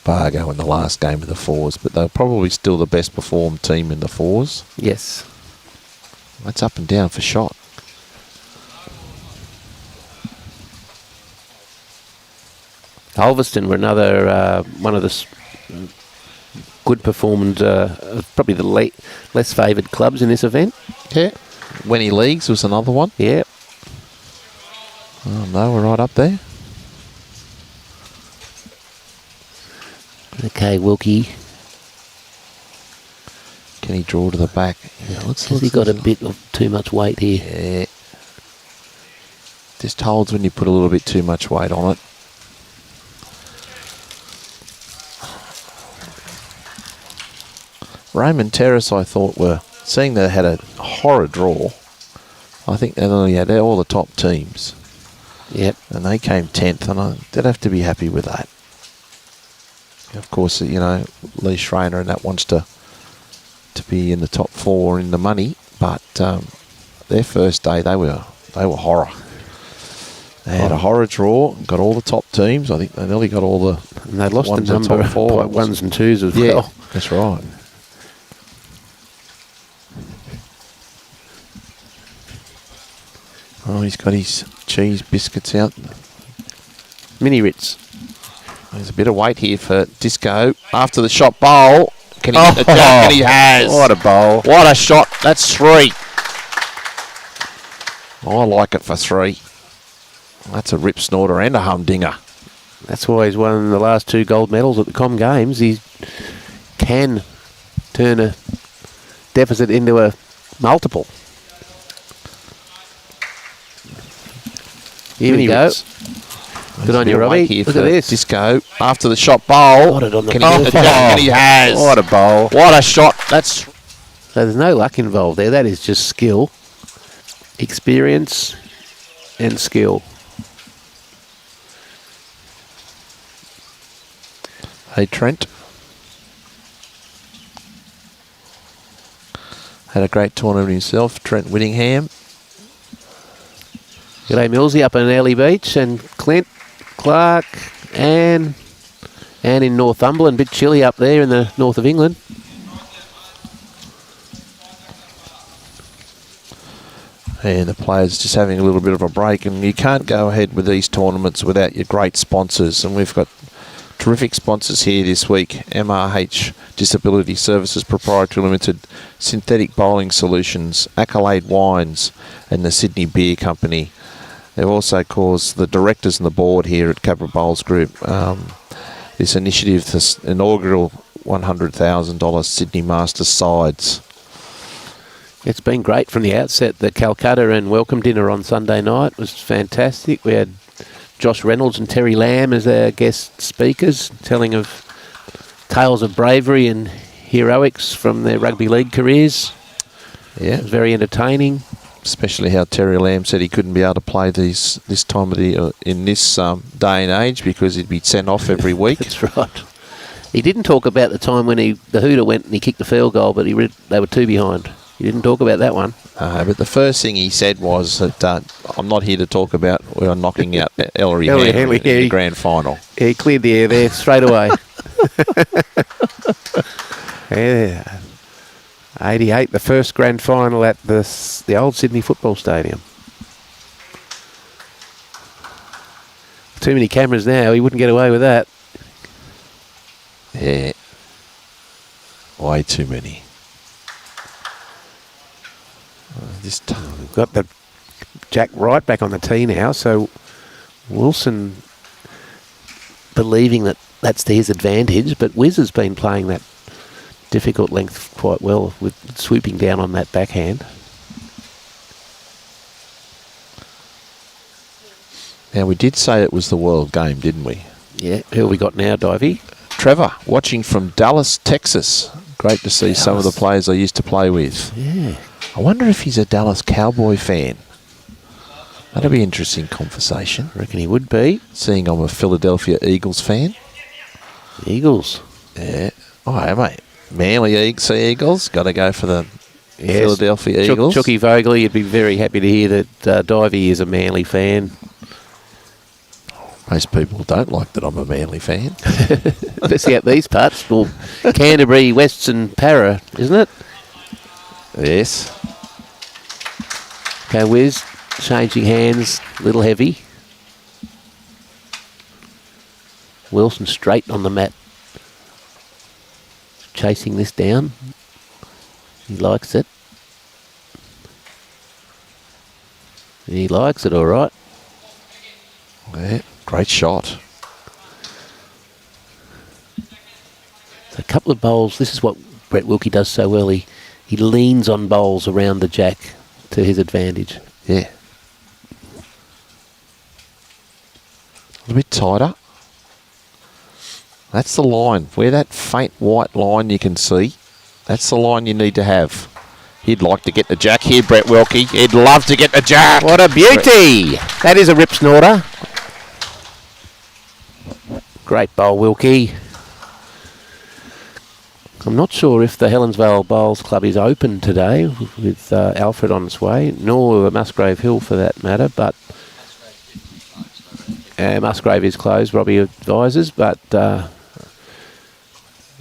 Bargo in the last game of the fours, but they're probably still the best performed team in the fours. Yes. That's up and down for shot. Ulverston were another one of the good performed, probably the less favoured clubs in this event. Yeah. Wenny Leagues was another one. Yeah. Oh, no, we're right up there. Okay, Wilkie. Can he draw to the back? Yeah, Has he got a bit of too much weight here? Yeah. Just holds when you put a little bit too much weight on it. Raymond Terrace, I thought, were, seeing they had a horror draw, I think they only had all the top teams. Yep. And they came 10th, and they'd have to be happy with that. Of course, you know, Lee Schreiner and that wants to be in the top 4 in the money, but their first day they were horror. They had a horror draw, got all the top teams. I think they nearly got all the and they lost ones the number top 4 ones and twos as yeah, well. That's right. Oh, he's got his cheese biscuits out. Mini Ritz. There's a bit of weight here for Disco. After the shot bowl. Can he get the jack? And he has. What a bowl. What a shot. That's 3. I like it for 3. That's a rip snorter and a humdinger. That's why he's won the last 2 gold medals at the Com Games. He can turn a deficit into a multiple. Here we go. Good on you, Robbie. Here Look at this. Disco. After the shot bowl. Got it on the Can he get the jack? And he has. What a bowl. What a shot. That's... So there's no luck involved there. That is just skill, experience, and skill. Hey, Trent. Had a great tournament himself. Trent Whittingham. G'day Millsy up in Early Beach, and Clint, Clark, and in Northumberland. A bit chilly up there in the north of England. And the players just having a little bit of a break, and you can't go ahead with these tournaments without your great sponsors, and we've got terrific sponsors here this week. MRH Disability Services Proprietary Limited, Synthetic Bowling Solutions, Accolade Wines, and the Sydney Beer Company. They've also caused the directors and the board here at Cabramatta Bowls Group this initiative, this inaugural $100,000 Sydney Masters sides. It's been great from the outset. The Calcutta and welcome dinner on Sunday night was fantastic. We had Josh Reynolds and Terry Lamb as our guest speakers, telling of tales of bravery and heroics from their rugby league careers. Yeah, it was very entertaining. Especially how Terry Lamb said he couldn't be able to play this time of the in this day and age because he'd be sent off every week. That's right. He didn't talk about the time when the hooter went and he kicked the field goal, but they were 2 behind. He didn't talk about that one. But the first thing he said was that I'm not here to talk about we're knocking out Ellery Hanley in the grand final. Yeah, he cleared the air there straight away. Yeah. 88, the first grand final at the old Sydney Football Stadium. Too many cameras now, he wouldn't get away with that. Yeah. Way too many. We've got the Jack right back on the tee now, so Wilson believing that that's to his advantage, but Wiz has been playing that difficult length quite well with swooping down on that backhand. Now, we did say it was the world game, didn't we? Yeah, who have we got now, Divey? Trevor, watching from Dallas, Texas. Great to see some of the players I used to play with. Yeah. I wonder if he's a Dallas Cowboy fan. That'd be an interesting conversation. I reckon he would be. Seeing I'm a Philadelphia Eagles fan. Eagles. Yeah. Oh, yeah, mate. Manly Sea Eagles. Got to go for the Philadelphia Eagles. Chucky Vogel, you'd be very happy to hear that Divey is a Manly fan. Most people don't like that I'm a Manly fan. Especially out these parts. Well, Canterbury, Wests and Para, isn't it? Yes. Okay, Wiz, changing hands, a little heavy. Wilson straight on the mat. Chasing this down. He likes it. He likes it all right. Yeah, great shot. So a couple of bowls. This is what Brett Wilkie does so well. He leans on bowls around the jack to his advantage. Yeah. A little bit tighter. That's the line. Where that faint white line you can see, that's the line you need to have. He'd like to get the jack here, Brett Wilkie. He'd love to get the jack. What a beauty! That is a rip snorter. Great bowl, Wilkie. I'm not sure if the Helensvale Bowls Club is open today with Alfred on its way, nor Musgrave Hill for that matter, but Musgrave is closed, Robbie advises, but I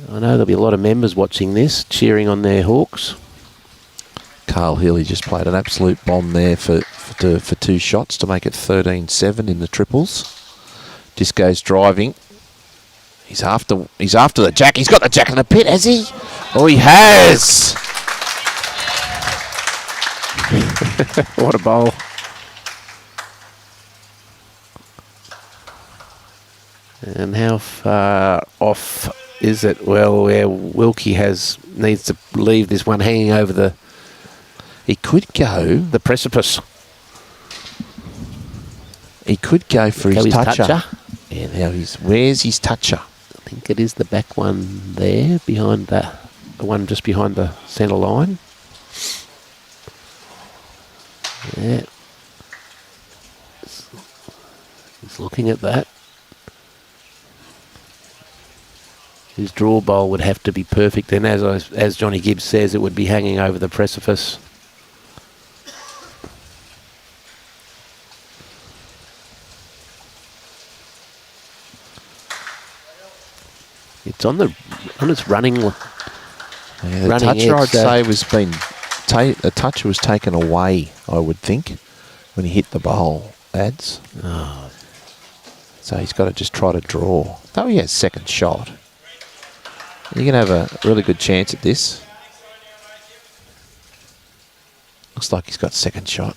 know there'll be a lot of members watching this, cheering on their Hawks. Carl Healy just played an absolute bomb there for 2 shots to make it 13-7 in the triples. Disco's driving. He's after the jack. He's got the jack in the pit, has he? Oh, he has. What a bowl. And how far off is it? Well, where Wilkie needs to leave this one hanging over the... He could go... The precipice. He could go for his toucher. Yeah, now where's his toucher? I think it is the back one there, behind the one just behind the centre line. Yeah. He's looking at that. His draw bowl would have to be perfect, and as Johnny Gibbs says, it would be hanging over the precipice. It's on its running. Yeah, the running toucher, edge, I'd say, the toucher was taken away, I would think, when he hit the bowl. Ads. Oh. So he's got to just try to draw. Though he has second shot. You can have a really good chance at this. Looks like he's got second shot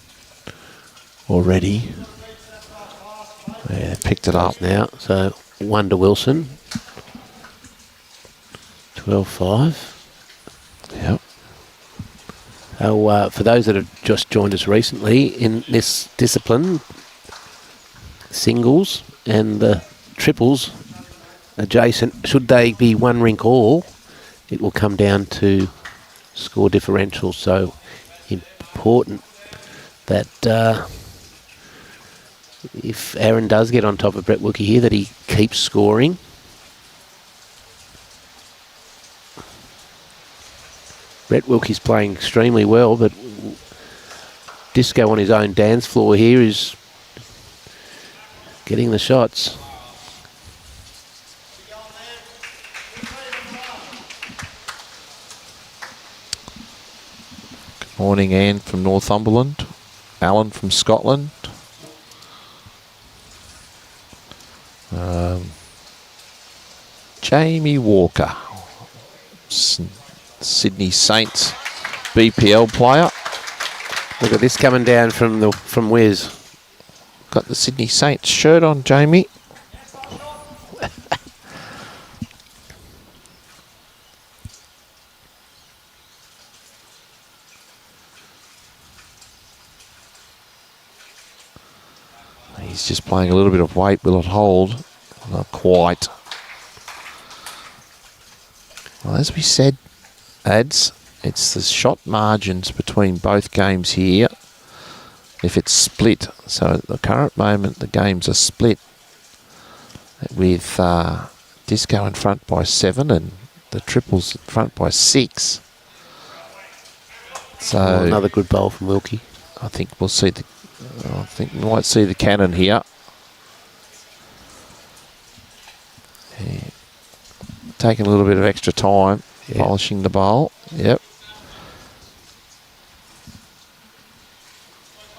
already. Yeah, picked it up now. So 1 to Wilson. 12-5. Yep. For those that have just joined us recently, in this discipline, singles and the triples adjacent, should they be one rink all, it will come down to score differential. So important that if Aaron does get on top of Brett Wilkie here, that he keeps scoring. Brett Wilkie's playing extremely well, but Disco on his own dance floor here is getting the shots. Good morning, Anne from Northumberland. Alan from Scotland. Jamie Walker, Sydney Saints BPL player. Look at this coming down from Wiz. Got the Sydney Saints shirt on, Jamie. He's just playing a little bit of weight. Will it hold? Not quite. Well, as we said, Ads, it's the shot margins between both games here. If it's split, so at the current moment the games are split with Disco in front by 7 and the triples in front by 6. So another good bowl from Wilkie. I think we'll see we might see the cannon here. taking a little bit of extra time polishing the bowl. Yep.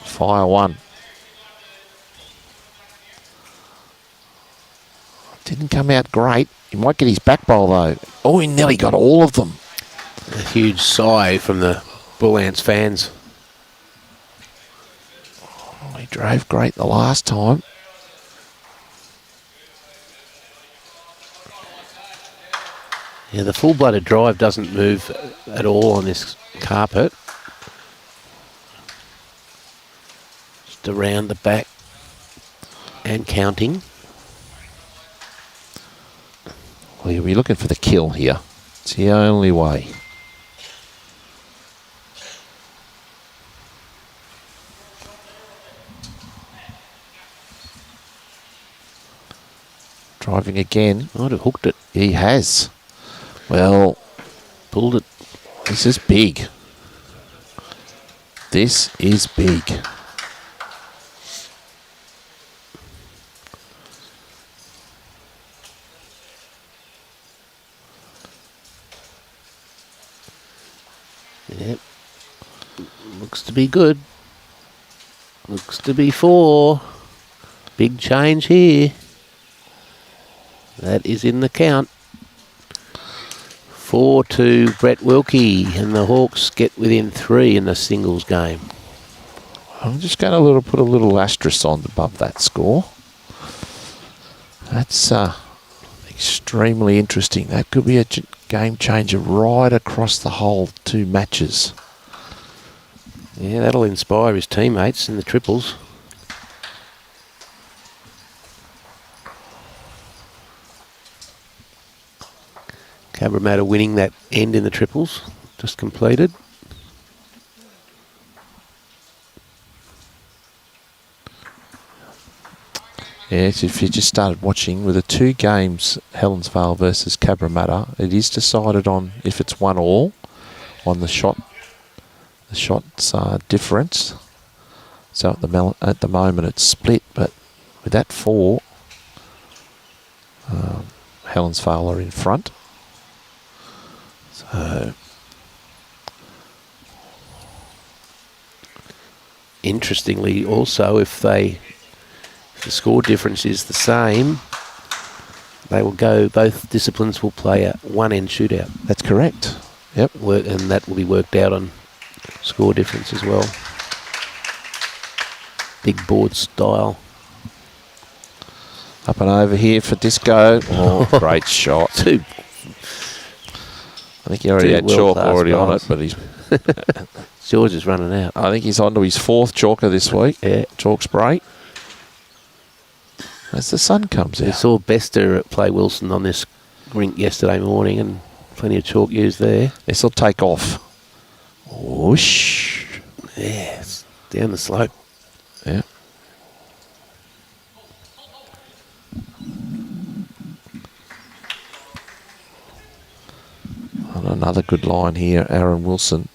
Fire one. Didn't come out great. He might get his back bowl though. Oh, he nearly got all of them. A huge sigh from the Bullants fans. Oh, he drove great the last time. Yeah, the full-blooded drive doesn't move at all on this carpet. Just around the back and counting. Well, you'll be looking for the kill here. It's the only way. Driving again. Might have hooked it. He has. Well, Pulled it. this is big. This is big. Yep. Looks to be good. Looks to be 4. Big change here. That is in the count. 4 to Brett Wilkie, and the Hawks get within 3 in the singles game. I'm just going to put a little asterisk on above that score. That's extremely interesting. That could be a game changer right across the whole 2 matches. Yeah, that'll inspire his teammates in the triples. Cabramatta winning that end in the triples, just completed. Yes, if you just started watching with the 2 games, Helensvale versus Cabramatta, it is decided on if it's 1-1 on the shots difference. So at the moment it's split, but with that 4, Helensvale are in front. So interestingly, also, if the score difference is the same, they will go. Both disciplines will play a one-end shootout. that's correct. Yep. And that will be worked out on score difference as well. Big board style. Up and over here for Disco. Oh, great shot. 2. I think he already had chalk already on it, but he's. George is running out. I think he's on to his 4th chalker this week. Yeah. Chalk spray. As the sun comes We out. saw Bester play Wilson on this rink yesterday morning, and plenty of chalk used there. This will take off. Whoosh. Yeah, it's down the slope. Yeah. And another good line here, Aaron Wilson.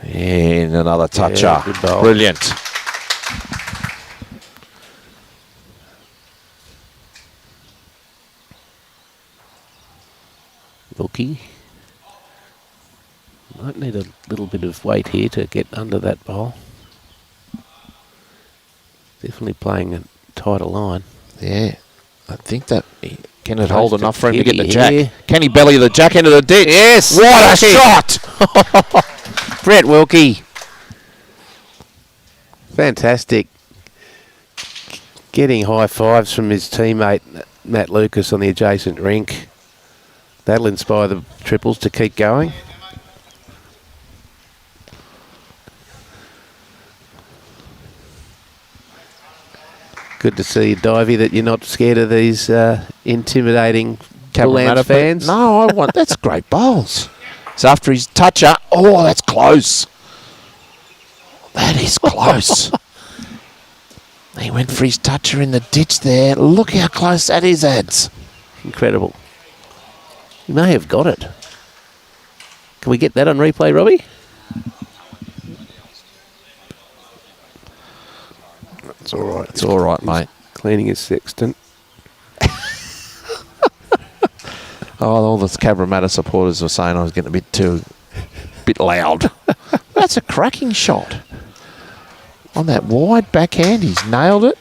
And another toucher. Yeah, good bowl. Brilliant. Wilkie. Might need a little bit of weight here to get under that bowl. Definitely playing a tighter line. Yeah. I think that can it Close hold to enough for him to get the Kenny jack? here. Can he belly the jack into the ditch? Yes! What a Wilkie. shot! Brett Wilkie. Fantastic. Getting high fives from his teammate Matt Lucas on the adjacent rink. That'll inspire the triples to keep going. Good to see, Divey, that you're not scared of these intimidating Bullants fans. No, I want that's great bowls. So after his toucher, oh, that's close. That is close. He went for his toucher in the ditch there. Look how close that is, Ads. Incredible. He may have got it. Can we get that on replay, Robbie? It's all right. It's all right, mate. Cleaning his sextant. Oh, all the Cabramatta supporters were saying I was getting a bit loud. That's a cracking shot. On that wide backhand, he's nailed it.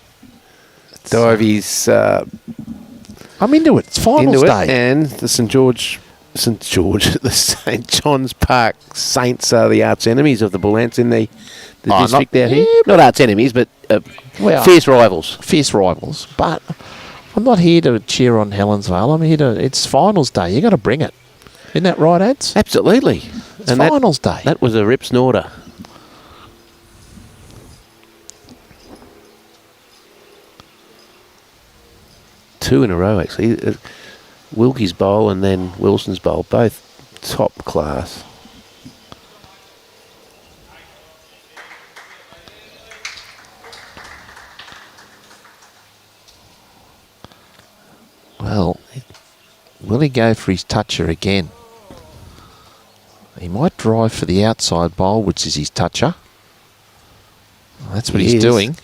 Divey's I'm into it. It's finals day. And the the St John's Park Saints are the arch enemies of the Bullants in the district out here. Not arch enemies, but fierce rivals. Fierce rivals. But I'm not here to cheer on Helensvale. I'm here it's finals day. You got to bring it. Isn't that right, Ads? Absolutely. It's finals day. That was a rip snorter. Two in a row, actually. Wilkie's bowl and then Wilson's bowl, both top class. Well, will he go for his toucher again? He might drive for the outside bowl, which is his toucher. Well, that's what he's doing.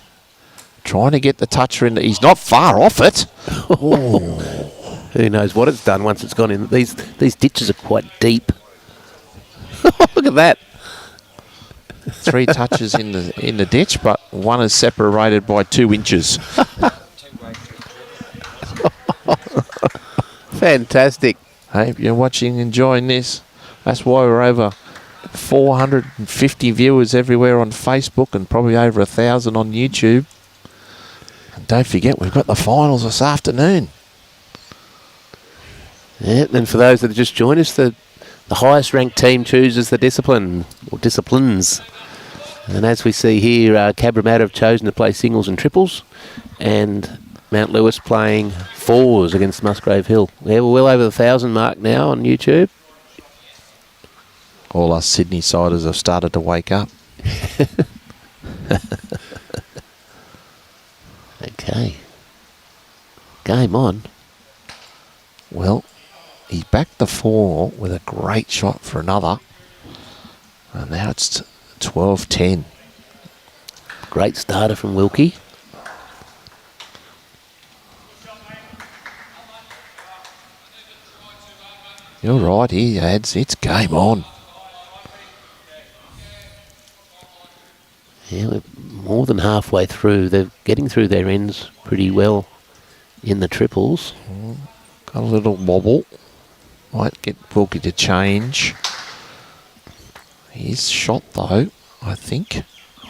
Trying to get the toucher in. He's not far off it. Oh. Who knows what it's done once it's gone in. These ditches are quite deep. Look at that. 3 touches in the ditch, but one is separated by 2 inches. Fantastic. Hey, if you're watching, enjoying this, that's why we're over 450 viewers everywhere on Facebook and probably over 1,000 on YouTube. And don't forget, we've got the finals this afternoon. Yeah, and for those that have just joined us, the highest ranked team chooses the discipline, or disciplines. And as we see here, Cabramatta have chosen to play singles and triples, and Mount Lewis playing fours against Musgrave Hill. Yeah, we're well over the 1,000 mark now on YouTube. All us Sydney siders have started to wake up. Okay. Game on. Well, he backed the 4 with a great shot for another. And now it's 12-10. Great starter from Wilkie. You're right, he adds. It's game on. Yeah, we're more than halfway through. They're getting through their ends pretty well in the triples. Got a little wobble. Might get Wilkie to change. He's shot though, I think.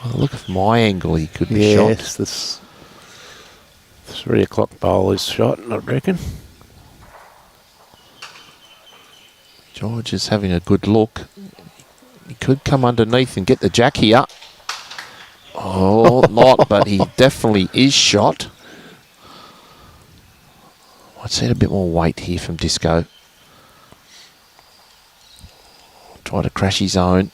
Well, look at my angle, he could be shot. Yes, this 3 o'clock bowl is shot, I reckon. George is having a good look. He could come underneath and get the jack here. Oh, not, but he definitely is shot. I'd see a bit more weight here from Disco. Try to crash his own.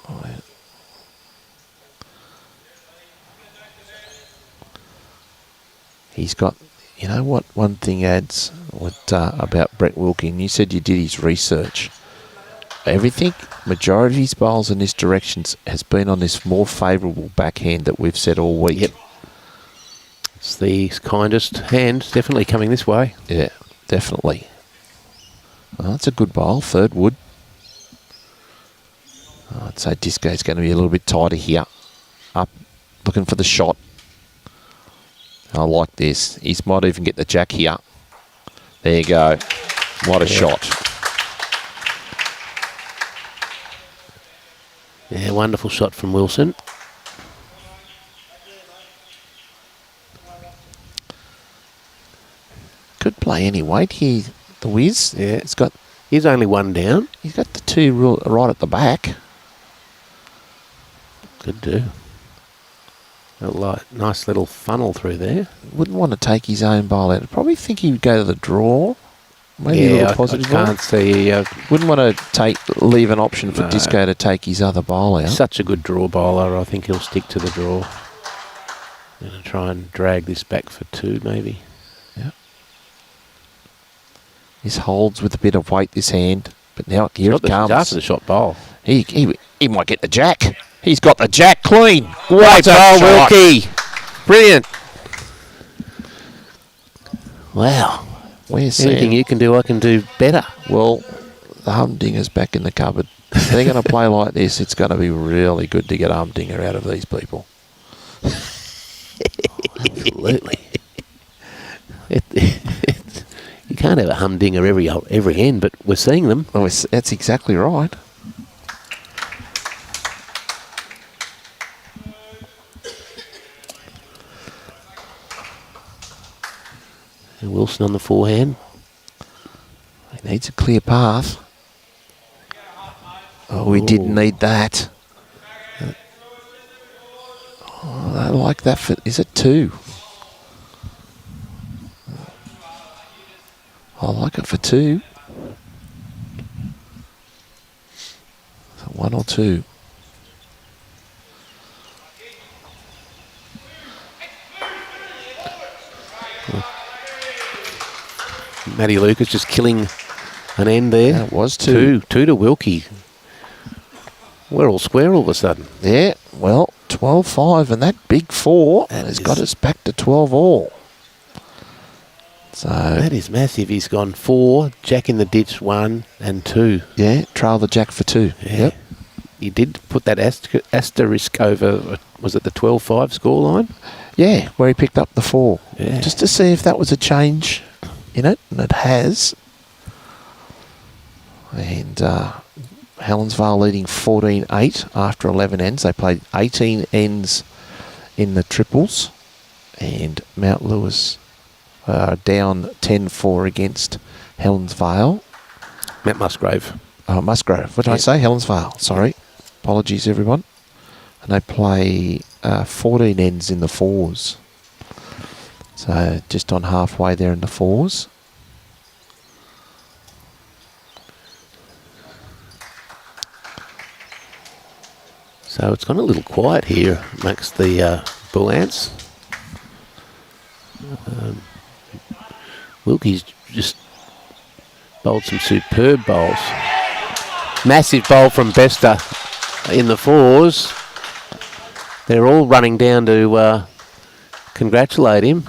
Oh, yeah. He's got, you know what, one thing adds about Brett Wilkie, and you said you did his research. Everything, majority of his bowls in this direction has been on this more favourable backhand that we've said all week. Yep. It's the kindest hand, definitely coming this way. Yeah, definitely. Well, that's a good bowl, 3rd wood. I'd say Disco's going to be a little bit tighter here. Up, looking for the shot. I like this. He might even get the jack here. There you go. What a shot. Yeah, wonderful shot from Wilson. Could play any weight here, the Wiz. Yeah, he's only 1 down. He's got the 2 right at the back. Could do. A nice little funnel through there. Wouldn't want to take his own bowl out. I'd probably think he would go to the draw. Maybe a little positive. I can't see. Wouldn't want to leave an option for Disco to take his other bowl out. Such a good draw bowler. I think he'll stick to the draw. Going to try and drag this back for 2, maybe. Yeah. This holds with a bit of weight, this hand. But now here it comes. After the shot bowl. He might get the jack. He's got the jack clean. Great bowl, Wilkie. Brilliant. Wow. We're Anything you can do, I can do better. Well, the humdinger's back in the cupboard. If they're going to play like this, it's going to be really good to get a humdinger out of these people. Absolutely. You can't have a humdinger every end, but we're seeing them. Well, that's exactly right. And Wilson on the forehand. He needs a clear path. Oh, we didn't need that. Oh, I like that. Is it 2? I like it for 2. So 1 or 2. Matty Lucas just killing an end there. That was 2. 2 to Wilkie. We're all square all of a sudden. Yeah, well, 12-5 and that big 4 has got us back to 12 all. So that is massive. He's gone 4, Jack in the ditch 1 and 2. Yeah, trail the Jack for 2. Yeah. Yep. You did put that asterisk over, was it the 12-5 scoreline? Yeah, where he picked up the 4. Yeah. Just to see if that was a change in it, and it has. And Helensvale leading 14-8 after 11 ends. They played 18 ends in the triples, and Mount Lewis down 10-4 against Helensvale. Matt Musgrave. Oh, Musgrave. What did I say? Helensvale. Sorry. Apologies, everyone. And they play 14 ends in the 4s. So just on halfway there in the 4s. So it's gone a little quiet here amongst the Bullants. Wilkie's just bowled some superb bowls. Massive bowl from Bester in the 4s. They're all running down to congratulate him.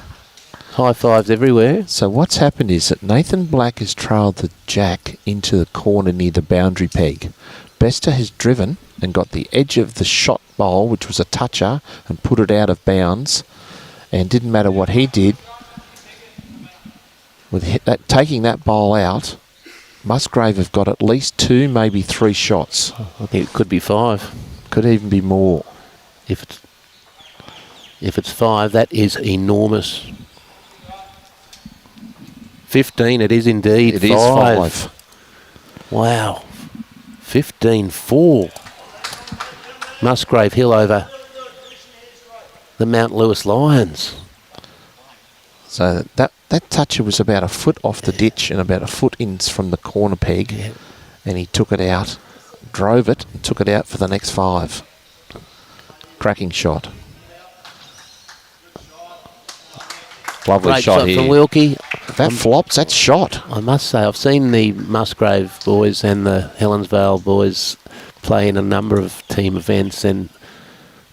High fives everywhere. So what's happened is that Nathan Black has trailed the Jack into the corner near the boundary peg. Bester has driven and got the edge of the shot bowl, which was a toucher, and put it out of bounds. And didn't matter what he did. With taking that bowl out, Musgrave have got at least 2, maybe 3 shots. I think it could be 5. Could even be more. If it's 5, that is enormous. 15, it is indeed. It is 5. Wow. 15-4. Musgrave Hill over the Mount Lewis Lions. So that toucher was about a foot off the ditch and about a foot in from the corner peg. Yeah. And he took it out, drove it, and took it out for the next 5. Cracking shot. Lovely Great shot here. from Wilkie. If that flops, that's shot. I must say, I've seen the Musgrave boys and the Helensvale boys play in a number of team events, and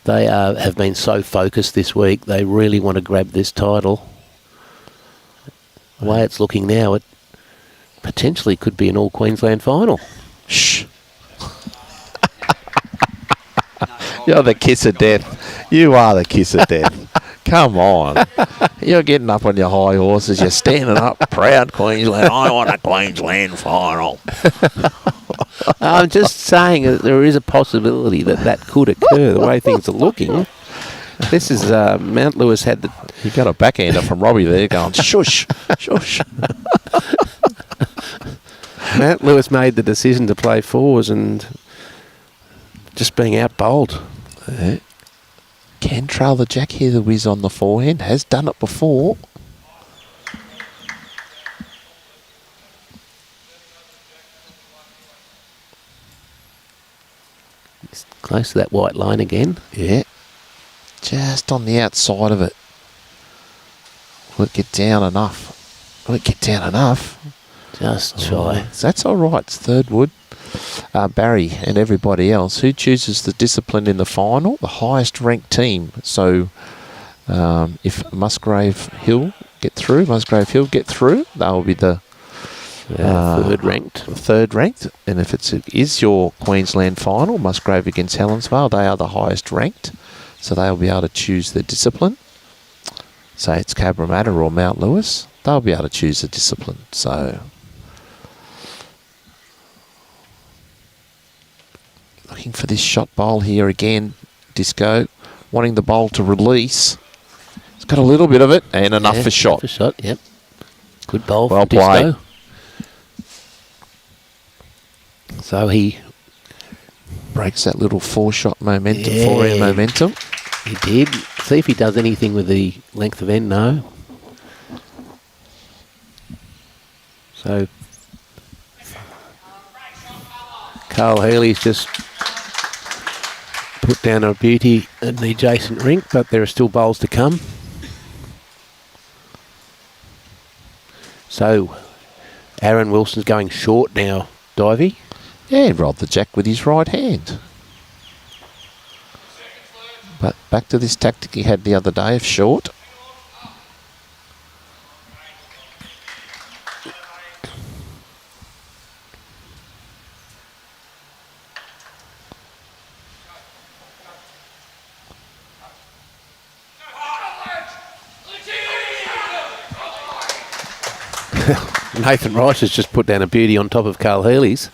they have been so focused this week. They really want to grab this title. The way it's looking now, it potentially could be an all-Queensland final. Shh. You're the kiss of death. You are the kiss of death. Come on. You're getting up on your high horses. You're standing up, proud Queensland. I want a Queensland final. I'm just saying that there is a possibility that that could occur, the way things are looking. This is Mount Lewis had the... You got a backhander from Robbie there going, shush, shush. Mount Lewis made the decision to play 4s and just being out-bowled. Can trail the Jack here, the whiz on the forehand. Has done it before. It's close to that white line again. Yeah. Just on the outside of it. Will it get down enough? Will it get down enough? Just shy. So that's all right. It's third wood. Barry and everybody else. Who chooses the discipline in the final? The highest ranked team. So if Musgrave Hill get through. Musgrave Hill get through. They'll be the third ranked. Third ranked. And if it is your Queensland final, Musgrave against Helensvale, they are the highest ranked. So they'll be able to choose the discipline. Say it's Cabramatta or Mount Lewis, they'll be able to choose the discipline. So looking for this shot bowl here again. Disco wanting the bowl to release. It's got a little bit of it and enough for shot. For shot, yep. Good bowl well for Disco. Played. So he breaks that little 4-shot momentum, 4-end momentum. He did. See if he does anything with the length of end. No. So Carl Healy's just put down a beauty in the adjacent rink, but there are still bowls to come. So Aaron Wilson's going short now, Divey. Yeah, he rolled the jack with his right hand. But back to this tactic he had the other day of short. Nathan Rice has just put down a beauty on top of Carl Hurley's.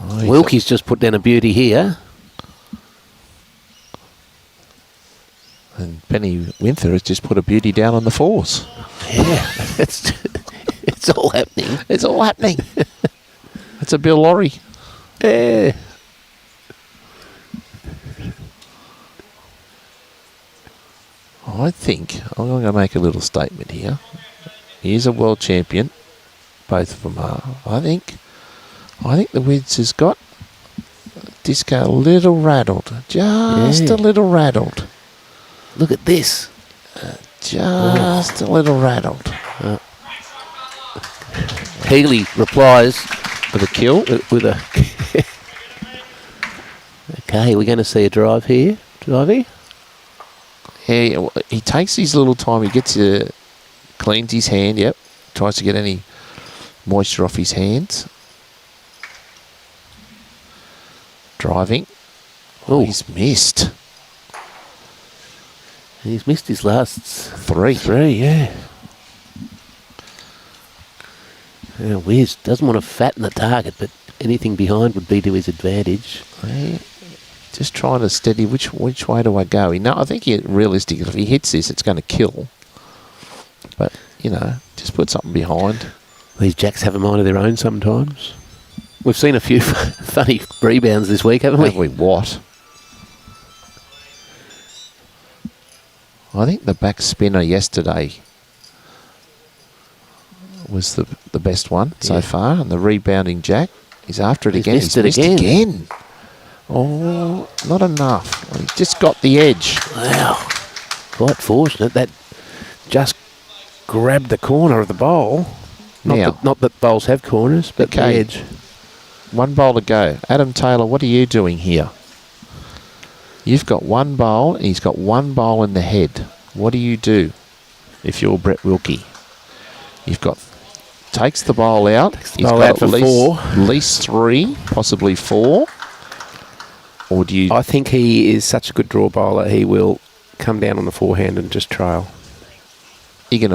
Oh, Wilkie's just put down a beauty here. And Penny Winther has just put a beauty down on the 4s. Yeah, it's all happening. It's all happening. It's a Bill Laurie. Yeah. I think I'm going to make a little statement here. He is a world champion. Both of them are. I think the Wids has got Disco a little rattled. Just a little rattled. Look at this. Just a little rattled. Healy replies with a kill. With a. Okay, we're going to see a drive here. Drivey. Yeah, he takes his little time. He gets cleans his hand. Yep. Tries to get any moisture off his hands. Driving. Oh, he's missed. He's missed his last 3. 3, yeah. Wiz doesn't want to fatten the target, but anything behind would be to his advantage. Yeah. Just trying to steady which way do I go. I think realistically, if he hits this, it's going to kill. But, just put something behind. These jacks have a mind of their own sometimes. We've seen a few funny rebounds this week, haven't we? Have we what? I think the back spinner yesterday was the best one so far, and the rebounding jack is after it again. He's missed it again. Oh, not enough. He just got the edge. Wow. Quite fortunate. That just grabbed the corner of the bowl. Not that bowls have corners, but the edge. 1 bowl to go. Adam Taylor, what are you doing here? You've got 1 bowl, and he's got 1 bowl in the head. What do you do if you're Brett Wilkie? Takes the bowl out. He's got at least 3, possibly 4. Or do you? I think he is such a good draw bowler. He will come down on the forehand and just trail. You can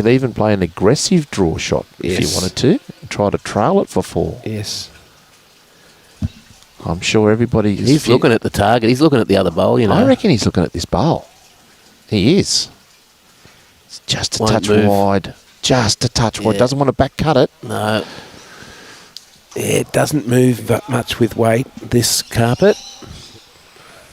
even play an aggressive draw shot if you wanted to. Try to trail it for 4. Yes. I'm sure everybody is. He's looking at the target. He's looking at the other bowl, I reckon he's looking at this bowl. He is. It's just a touch wide. Just a touch wide. Doesn't want to back cut it. No. It doesn't move that much with weight, this carpet.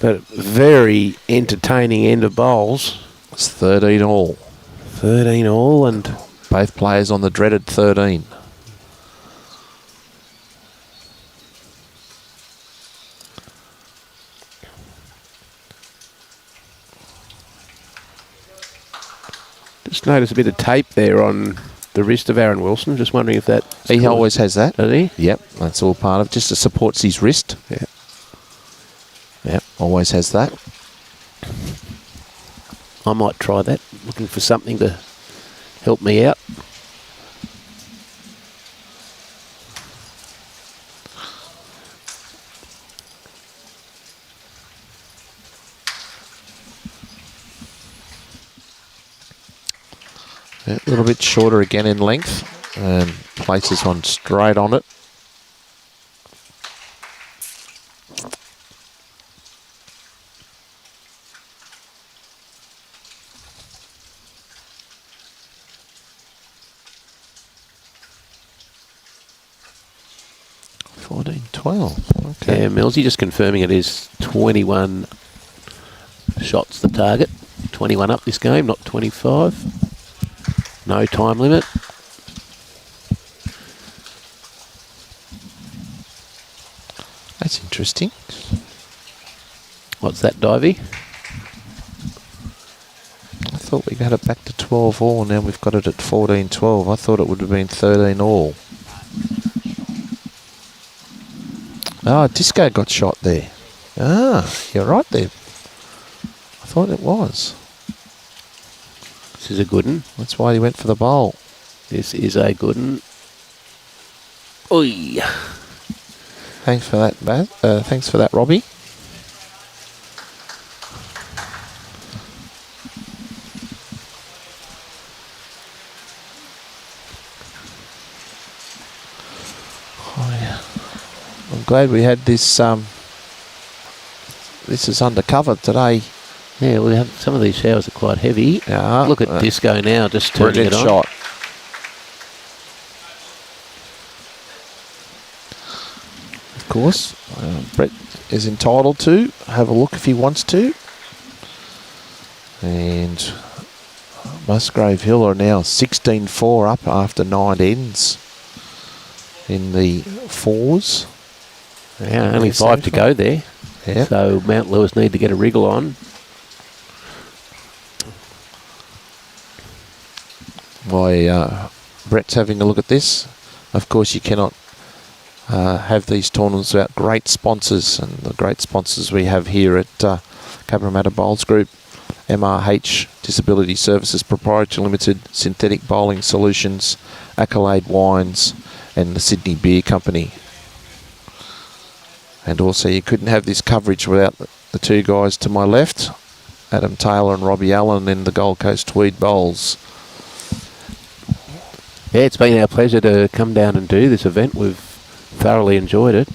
But very entertaining end of bowls. It's 13 all. 13 all, and both players on the dreaded 13. Just notice a bit of tape there on the wrist of Aaron Wilson. Just wondering if that... He always has that. Does he? Yep, that's all part of it. Just supports his wrist. Yeah. Yep, always has that. I might try that. looking for something to help me out. A little bit shorter again in length, and places one straight on it. Okay. Yeah, Millsy just confirming it is 21 shots the target. 21 up this game, not 25. No time limit. That's interesting. What's that, Divey? I thought we had it back to 12 all, now we've got it at 14-12. I thought it would have been 13 all. Ah, Disco got shot there. Ah, you're right there. I thought it was. This is a good one. That's why he went for the bowl. This is a good one. Oi. Thanks for that, thanks for that, Robbie. I'm glad we had this. This is undercover today. Yeah, we have some of these showers are quite heavy. Yeah, look at Disco now, just turning brilliant it on. shot. Of course, Brett is entitled to have a look if he wants to. And Musgrave Hill are now 16-4 up after 9 ends in the fours. Yeah, only 5 to go there. Yeah. So Mount Lewis need to get a wriggle on. Why, Brett's having a look at this. Of course, you cannot have these tournaments without great sponsors, and the great sponsors we have here at Cabramatta Bowls Group, MRH Disability Services Proprietary Limited, Synthetic Bowling Solutions, Accolade Wines, and the Sydney Beer Company. And also, you couldn't have this coverage without the two guys to my left, Adam Taylor and Robbie Allen in the Gold Coast Tweed Bowls. Yeah, it's been our pleasure to come down and do this event. We've thoroughly enjoyed it.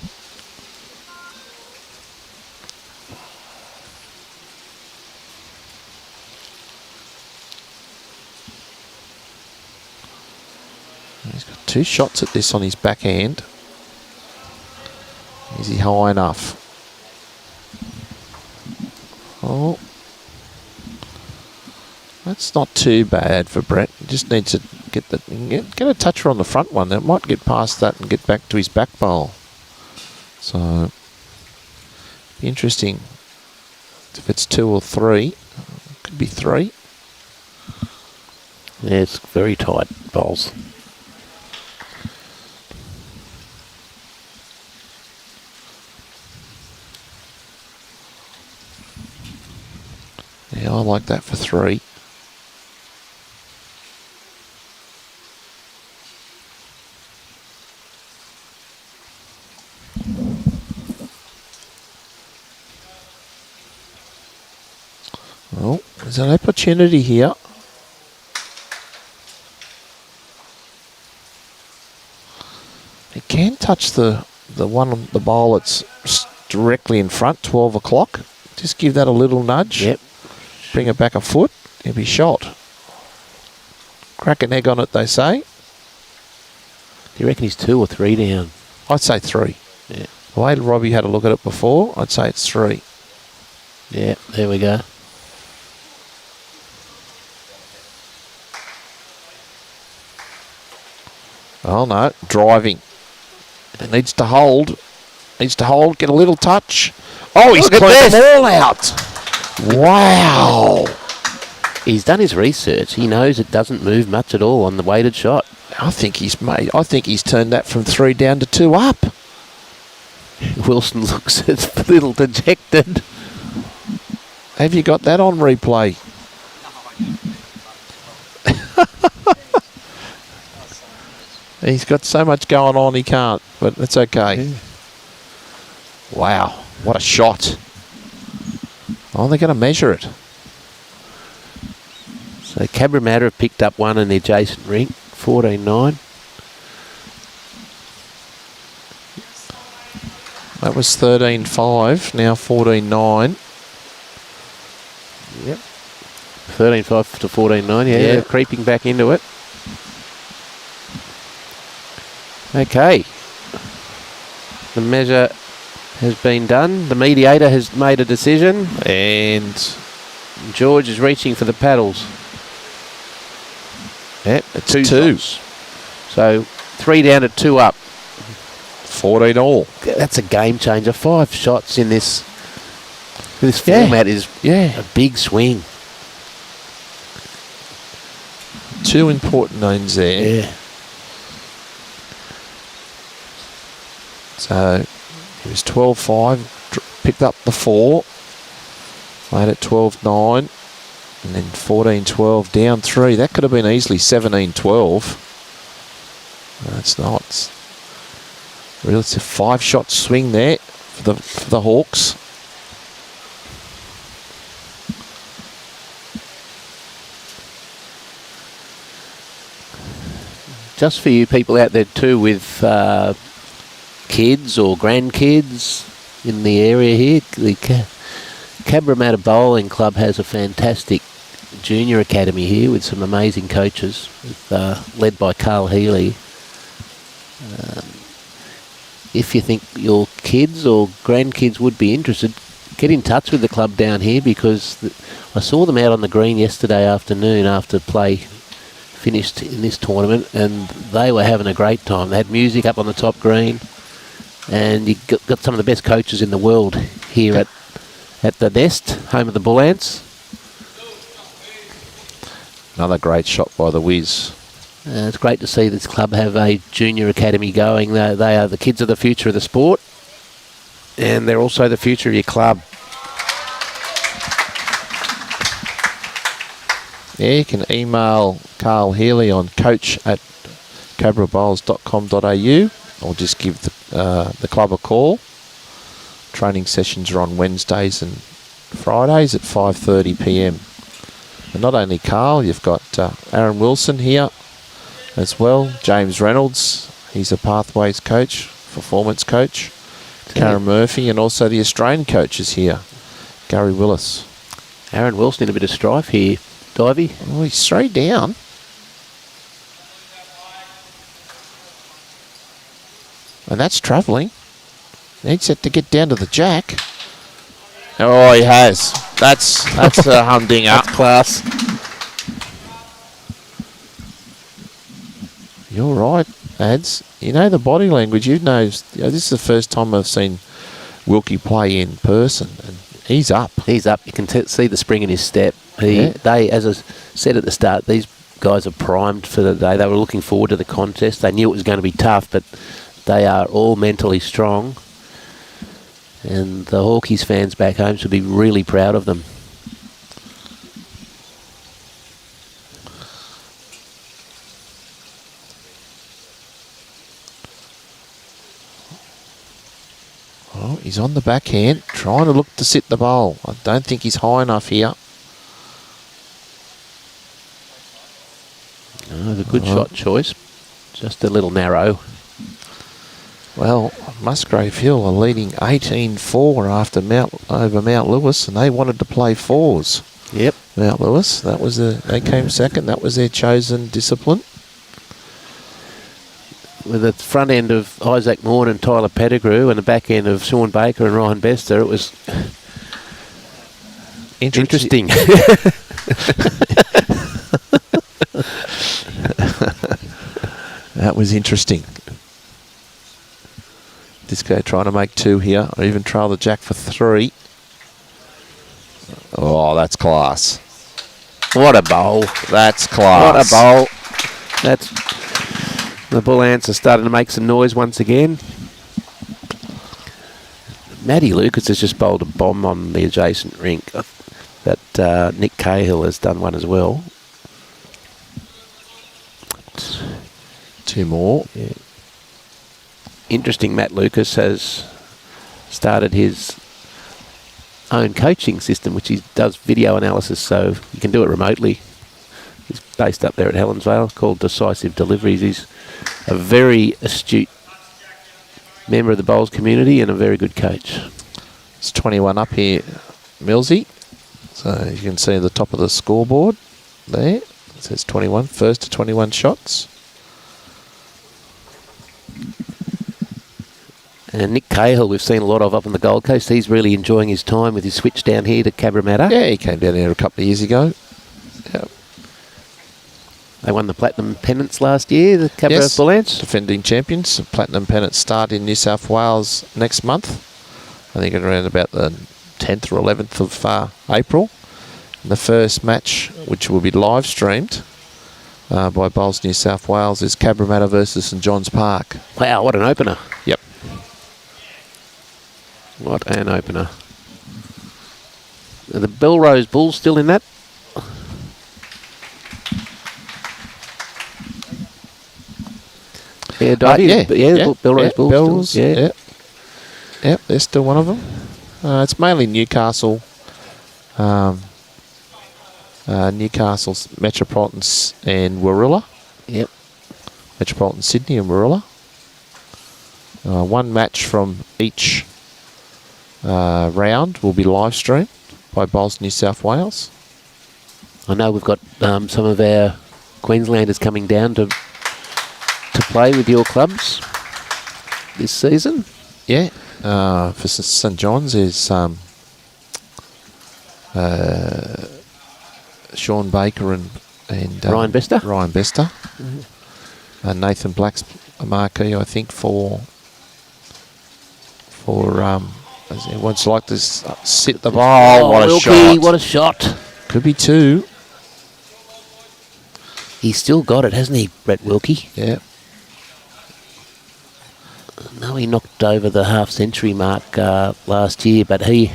He's got 2 shots at this on his backhand. Is he high enough? Oh, that's not too bad for Brett. He just needs to get a toucher on the front one. That might get past that and get back to his back bowl. So, be interesting if it's 2 or 3. Could be 3. Yeah, it's very tight bowls. Yeah, I like that for 3. Well, there's an opportunity here. It can touch the one on the bowl that's directly in front, 12 o'clock. Just give that a little nudge. Yep. Bring it back a foot, he'll be shot. Crack an egg on it, they say. Do you reckon he's 2 or 3 down? I'd say 3. Yeah. The way Robbie had a look at it before, I'd say it's 3. Yeah, there we go. Oh no, driving. It needs to hold. Needs to hold, get a little touch. Oh, he's cleared them all out. Wow. He's done his research. He knows it doesn't move much at all on the weighted shot. I think he's turned that from 3 down to 2 up. Wilson looks a little dejected. Have you got that on replay? He's got so much going on he can't, but it's okay. Yeah. Wow, what a shot. Oh, they're going to measure it. So Cabramatta have picked up one in the adjacent rink, 14-9. That was 13-5, now 14-9. Yep. 13-5 to 14-9, yeah, they're creeping back into it. Okay. The measure has been done. The mediator has made a decision. And George is reaching for the paddles. yep, it's Two two. shots. So 3 down to 2 up. 14 all. That's a game changer. 5 shots in this format is a big swing. 2 important names there. Yeah. So it was 12-5, picked up the 4, made it 12-9, and then 14-12 down 3. That could have been easily 17-12. No, it's not. Really, it's a 5-shot swing there for the Hawks. Just for you people out there too with kids or grandkids in the area here, the Cabramatta Bowling Club has a fantastic junior academy here with some amazing coaches, led by Carl Healy. If you think your kids or grandkids would be interested, get in touch with the club down here, because I saw them out on the green yesterday afternoon after play finished in this tournament, and they were having a great time. They had music up on the top green, and you got some of the best coaches in the world here at the Nest, home of the Bullants. Another great shot by the Wiz. It's great to see this club have a junior academy going. They are the kids of the future of the sport, and they're also the future of your club. Yeah, you can email Carl Healy on coach@cabrabowls.com.au, or just give the club a call. Training sessions are on Wednesdays and Fridays at 5:30 p.m. And not only Carl, you've got Aaron Wilson here as well. James Reynolds, he's a pathways coach, performance coach. Karen Murphy, and also the Australian coaches here, Gary Willis. Aaron Wilson in a bit of strife here, Divey. Oh, he's 3 down. And that's travelling. He's set to get down to the jack. Oh, he has. That's a humdinger. That's class. You're right, lads. You know the body language. You know, this is the first time I've seen Wilkie play in person, and he's up. He's up. You can see the spring in his step. They, as I said at the start, these guys are primed for the day. They were looking forward to the contest. They knew it was going to be tough, but they are all mentally strong. And the Hawkies fans back home should be really proud of them. Oh, he's on the backhand, trying to look to sit the bowl. I don't think he's high enough here. A good shot choice. Just a little narrow. Well, Musgrave Hill are leading 18-4 after over Mount Lewis, and they wanted to play 4s. Yep. Mount Lewis, they came second. That was their chosen discipline. With the front end of Isaac Morn and Tyler Pettigrew, and the back end of Sean Baker and Ryan Bester, it was interesting. That was interesting. Disco trying to make 2 here, or even trail the jack for 3. Oh, that's class. What a bowl. That's class. What a bowl. That's... The Bullants are starting to make some noise once again. Matty Lucas has just bowled a bomb on the adjacent rink. That Nick Cahill has done one as well. 2 more. Yeah. Interesting, Matt Lucas has started his own coaching system, which he does video analysis, so you can do it remotely. He's based up there at Helensvale, called Decisive Deliveries. He's a very astute member of the bowls community and a very good coach. It's 21 up here, Millsy. So you can see the top of the scoreboard there. It says 21, first to 21 shots. And Nick Cahill, we've seen a lot of up on the Gold Coast. He's really enjoying his time with his switch down here to Cabramatta. Yeah, he came down here a couple of years ago. Yep. They won the Platinum Pennants last year, the Cabramatta Bullants. Defending champions. The Platinum Pennants start in New South Wales next month. I think around about the 10th or 11th of April. And the first match, which will be live streamed by Bowls New South Wales, is Cabramatta versus St John's Park. Wow, what an opener. Yep. What an opener. Are the Belrose Bulls still in that? Yeah, Belrose Bulls. Bells, still, yeah. Yep, they're still one of them. It's mainly Newcastle, Newcastle's Metropolitans and Warilla. Yep. Metropolitan Sydney and Warilla. One match from each round will be live streamed by Bowls New South Wales. I know we've got some of our Queenslanders coming down to play with your clubs this season. Yeah, for St John's is Sean Baker and Ryan Bester. Ryan Bester. And Nathan Black's a marquee, I think, for he wants to like to sit the ball. Oh, what a Wilkie, shot! What a shot! Could be 2. He's still got it, hasn't he, Brett Wilkie? Yeah. No, he knocked over the half-century mark last year, but he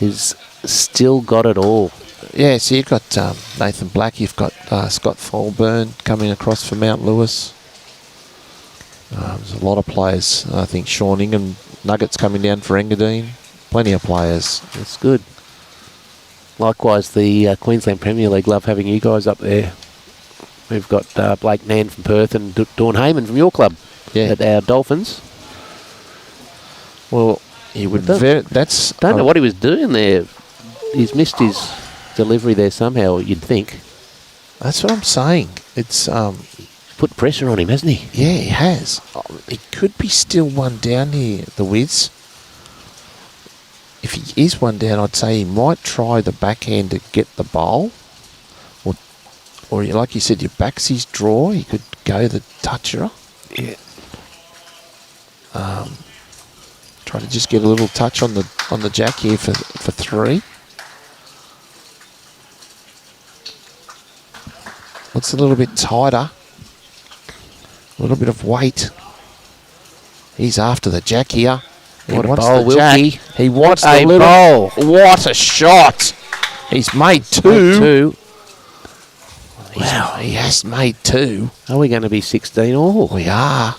has still got it all. Yeah, so you've got Nathan Black, you've got Scott Fulburn coming across for Mount Lewis. There's a lot of players. I think Sean Ingham, Nuggets coming down for Engadine. Plenty of players. That's good. Likewise, the Queensland Premier League love having you guys up there. We've got Blake Mann from Perth and Dawn Heyman from your club at our Dolphins. Well, he would. Don't know what he was doing there. He's missed his delivery there somehow, you'd think. That's what I'm saying. It's put pressure on him, hasn't he? Yeah, he has. He could be still one down here, the Wiz. If he is one down, I'd say he might try the backhand to get the bowl. Or like you said, your backs his draw, he could go the toucher. Yeah. Try to just get a little touch on the jack here for 3. Looks a little bit tighter. A little bit of weight. He's after the jack here. What a bowl, Wilkie. He wants a bowl. What a shot. He's made 2. Wow. He has made 2. Are we going to be 16 all? We are.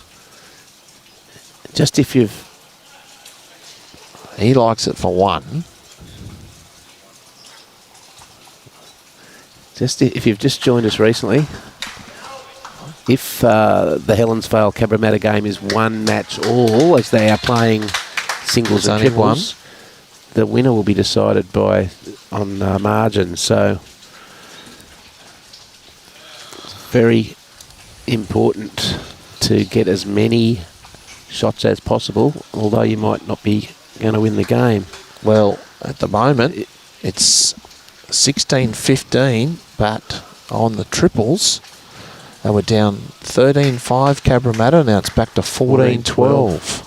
Just if you've... He likes it for 1. Just if you've just joined us recently, if the Helensvale Cabramatta game is 1 match all, as they are playing singles and triples, the winner will be decided on margin. So it's very important to get as many shots as possible, although you might not be going to win the game. Well, at the moment, it's 16-15, but on the triples, they were down 13-5 Cabramatta. Now it's back to 14-12.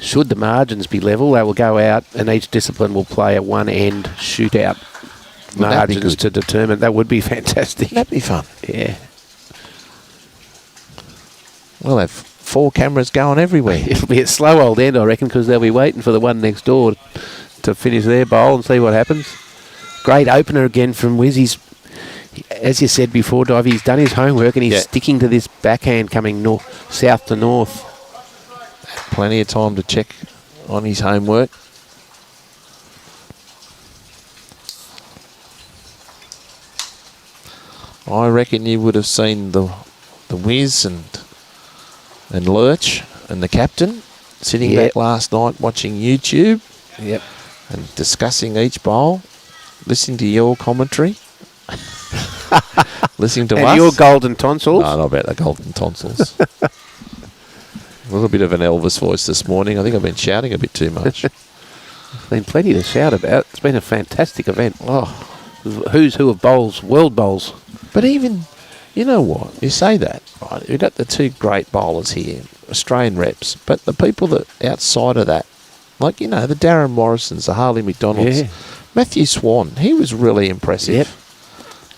Should the margins be level, they will go out and each discipline will play a one-end shootout margins to determine. That would be fantastic. That'd be fun. Yeah. We'll have 4 cameras going everywhere. It'll be a slow old end, I reckon, because they'll be waiting for the one next door to finish their bowl and see what happens. Great opener again from Wiz. as you said before, Dive, he's done his homework and he's Yeah. sticking to this backhand coming south to north. Plenty of time to check on his homework. I reckon you would have seen the Wiz and Lurch and the captain sitting back last night watching YouTube. Yep. And discussing each bowl, listening to your commentary, listening to and us. your golden tonsils. No, not about the golden tonsils. A little bit of an Elvis voice this morning. I think I've been shouting a bit too much. Been plenty to shout about. It's been a fantastic event. Oh, Who's who of bowls, world bowls. but even, you know what? You say that, right? You've got the two great bowlers here, Australian reps, but the people that outside of that, like, you know, the Darren Morrisons, the Harley McDonalds, Matthew Swan, he was really impressive. Yep.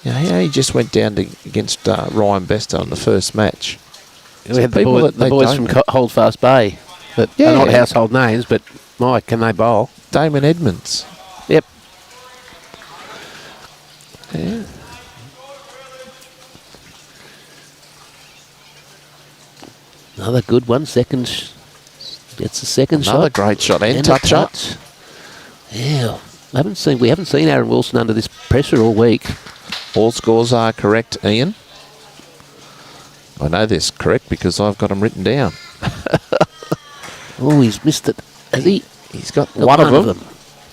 You know, he just went down against Ryan Bester in the first match. We had the boys from Holdfast Bay that are not household names, but my, can they bowl? Damon Edmonds. Yep. Yeah. Another good one. Gets a second shot. Another great shot and touch up. Yeah. We haven't seen Aaron Wilson under this pressure all week. All scores are correct, Ian. I know this correct because I've got them written down. Oh, he's missed it. Has he? He's got one of them.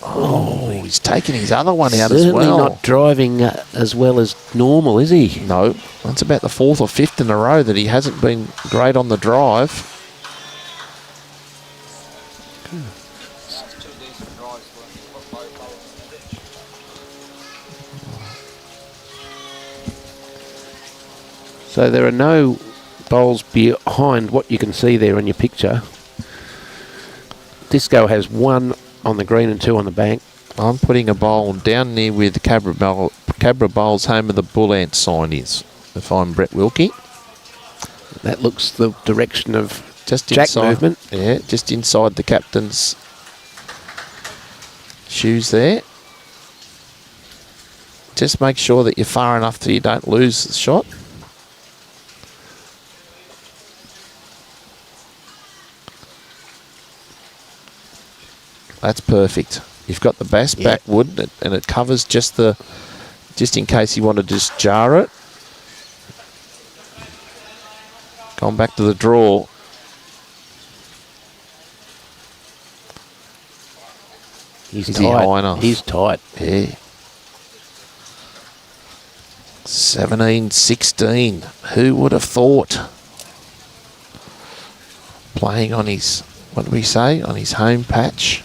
Oh, he's taken his other one out as well. Certainly not driving as well as normal, is he? No. That's about the fourth or fifth in a row that he hasn't been great on the drive. So there are no bowls behind what you can see there in your picture. Disco has one on the green and two on the bank. I'm putting a bowl down near where the Cabra Bowls home of the Bullants sign is. If I'm Brett Wilkie. That looks the direction of just jack inside, movement. Yeah, just inside the captain's shoes there. Just make sure that you're far enough that you don't lose the shot. That's perfect. You've got the bass backwood and it covers just in case you want to just jar it. Gone back to the draw. He's Is tight. he high enough? He's tight. Yeah. 17-16. Who would have thought? Playing on his, what do we say? On his home patch.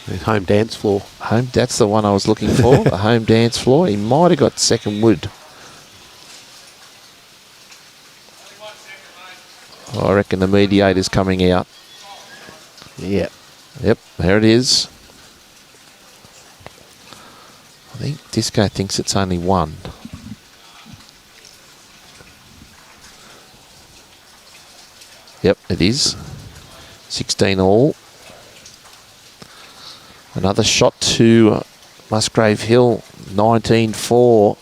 His home dance floor. That's the one I was looking for. The home dance floor. He might have got second wood. I reckon the mediator's coming out. Yeah. Yep, there it is. I think Disco thinks it's only one. Yep, it is. 16 all. Another shot to Musgrave Hill, 19-4.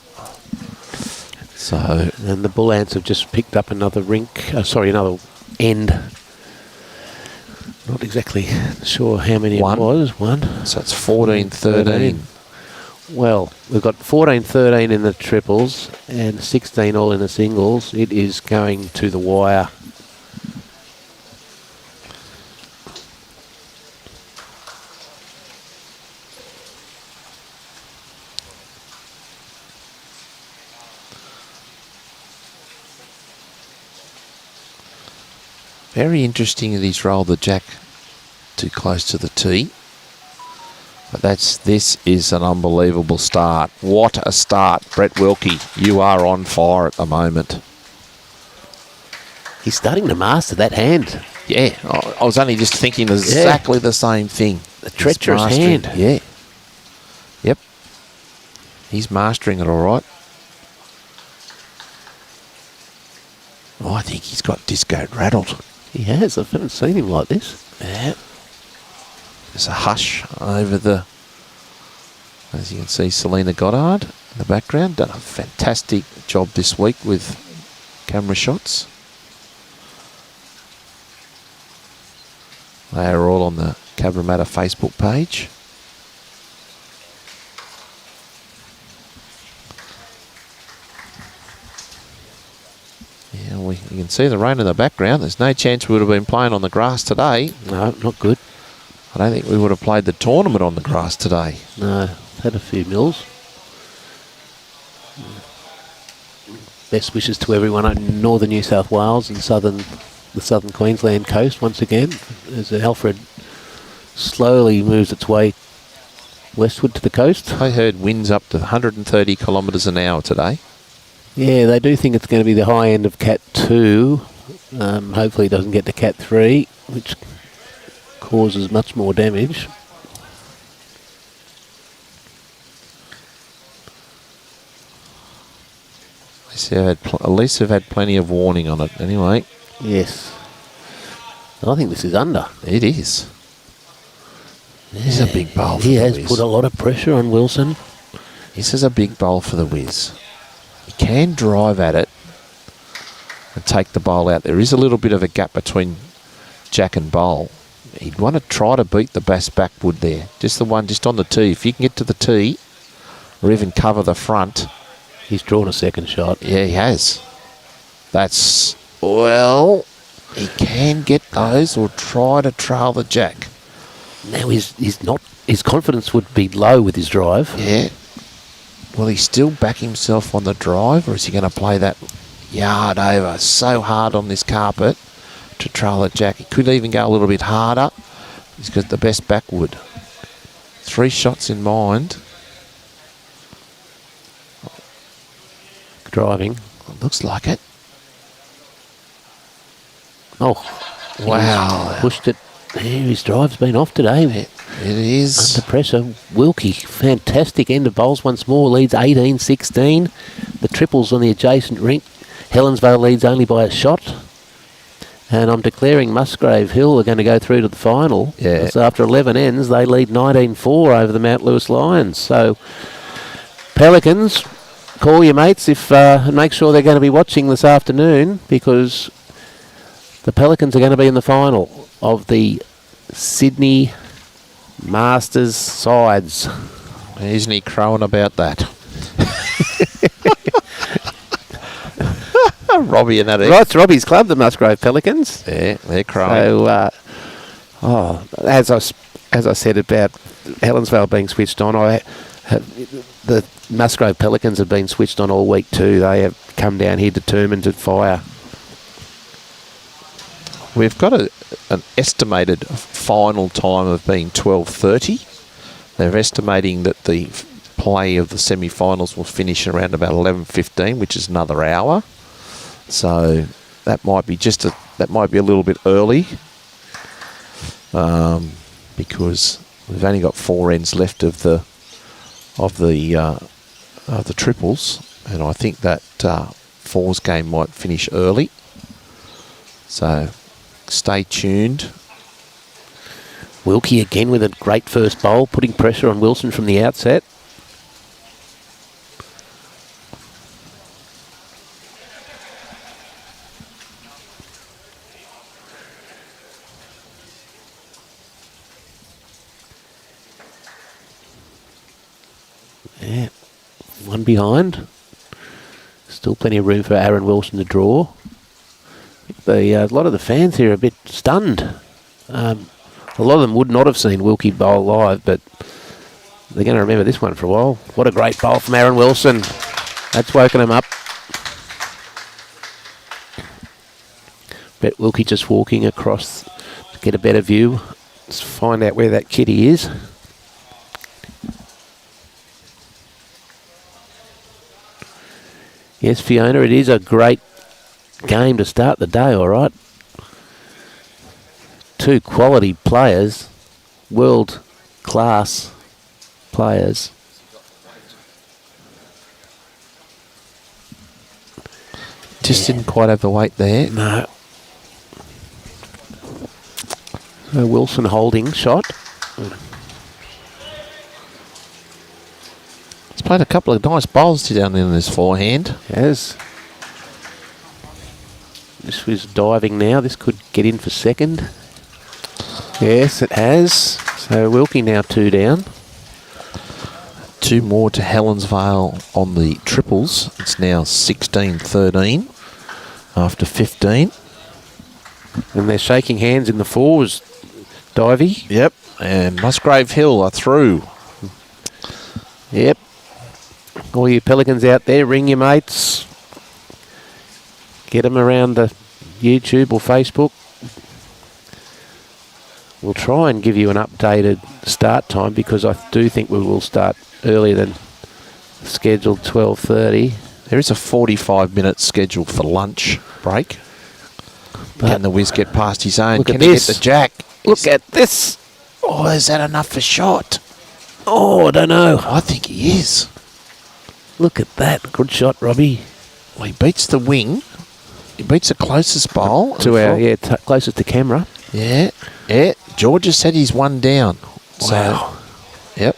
So, and the Bullants have just picked up another another end. Not exactly sure how many it was. One. So it's 14-13. Well, we've got 14-13 in the triples and 16 all in the singles. It is going to the wire. Very interesting that he's rolled the jack too close to the tee. But this is an unbelievable start. What a start, Brett Wilkie. You are on fire at the moment. He's starting to master that hand. Yeah, I was only just thinking exactly the same thing. The treacherous hand. Yeah. Yep. He's mastering it all right. Oh, I think he's got Disco rattled. He has. I haven't seen him like this. Yeah. There's a hush over the As you can see, Selena Goddard in the background done a fantastic job this week with camera shots. They are all on the Cabramatta Facebook page. Yeah, you can see the rain in the background. There's no chance we would have been playing on the grass today. No, not good. I don't think we would have played the tournament on the grass today. No, had a few mills. Best wishes to everyone in northern New South Wales and the southern Queensland coast once again, as Alfred slowly moves its way westward to the coast. I heard winds up to 130 kilometres an hour today. Yeah, they do think it's going to be the high end of Cat 2. Hopefully it doesn't get to Cat 3, which causes much more damage. At least they've had plenty of warning on it anyway. Yes. I think this is under. It is. This is a big bowl for He the has Wiz. put a lot of pressure on Wilson. This is a big bowl for the Wiz. He can drive at it and take the bowl out. There is a little bit of a gap between Jack and bowl. He'd want to try to beat the best backwood there. Just the one just on the tee. If you can get to the tee or even cover the front. He's drawn a second shot. Yeah, he has. That's, well, he can get those or try to trail the Jack. Now he's not. His confidence would be low with his drive. Yeah. Will he still back himself on the drive, or is he going to play that yard over so hard on this carpet to trail the Jack? He could even go a little bit harder. He's got the best backwood. 3 shots in mind. Driving. Looks like it. Oh, wow. Pushed it. Yeah, his drive's been off today. It is. Under pressure. Wilkie, fantastic end of bowls once more. Leads 18-16. The triples on the adjacent rink. Helensvale leads only by a shot. And I'm declaring Musgrave Hill are going to go through to the final. Yeah. So after 11 ends, they lead 19-4 over the Mount Lewis Lions. So Pelicans, call your mates and make sure they're going to be watching this afternoon, because the Pelicans are going to be in the final of the Sydney Masters sides. Isn't he crowing about that? Robbie and that. Right, it's Robbie's club, the Musgrave Pelicans. Yeah, they're crowing. So, as I said about Helensvale being switched on, the Musgrave Pelicans have been switched on all week too. They have come down here determined to fire. We've got an estimated final time of being 12:30. They're estimating that the play of the semi-finals will finish around about 11:15, which is another hour. So that might be a little bit early, because we've only got 4 ends left of the triples, and I think that fours game might finish early. So stay tuned. Wilkie again with a great first bowl, putting pressure on Wilson from the outset. Yeah, one behind. Still plenty of room for Aaron Wilson to draw. A lot of the fans here are a bit stunned. A lot of them would not have seen Wilkie bowl live, but they're going to remember this one for a while. What a great bowl from Aaron Wilson. That's woken them up. Brett Wilkie just walking across to get a better view. Let's find out where that kitty is. Yes, Fiona, it is a great game to start the day, all right. 2 quality players, world-class players. Just didn't quite have the weight there. No. So Wilson holding shot. Played a couple of nice bowls down in his forehand. Yes. This was diving now. This could get in for second. Yes, it has. So Wilkie now 2 down. 2 more to Helensvale on the triples. It's now 16-13 after 15. And they're shaking hands in the fours, Divey. Yep. And Musgrave Hill are through. Yep. All you Pelicans out there, ring your mates. Get them around the YouTube or Facebook. We'll try and give you an updated start time because I do think we will start earlier than scheduled 12:30. There is a 45-minute schedule for lunch break. Can the Wiz get past his own? Can he get the jack? Look at this. Oh, is that enough for shot? Oh, I don't know. I think he is. Look at that. Good shot, Robbie. Well, he beats the wing. He beats the closest bowl. To our, closest to camera. Yeah. George has said he's 1 down. Wow. So, yep.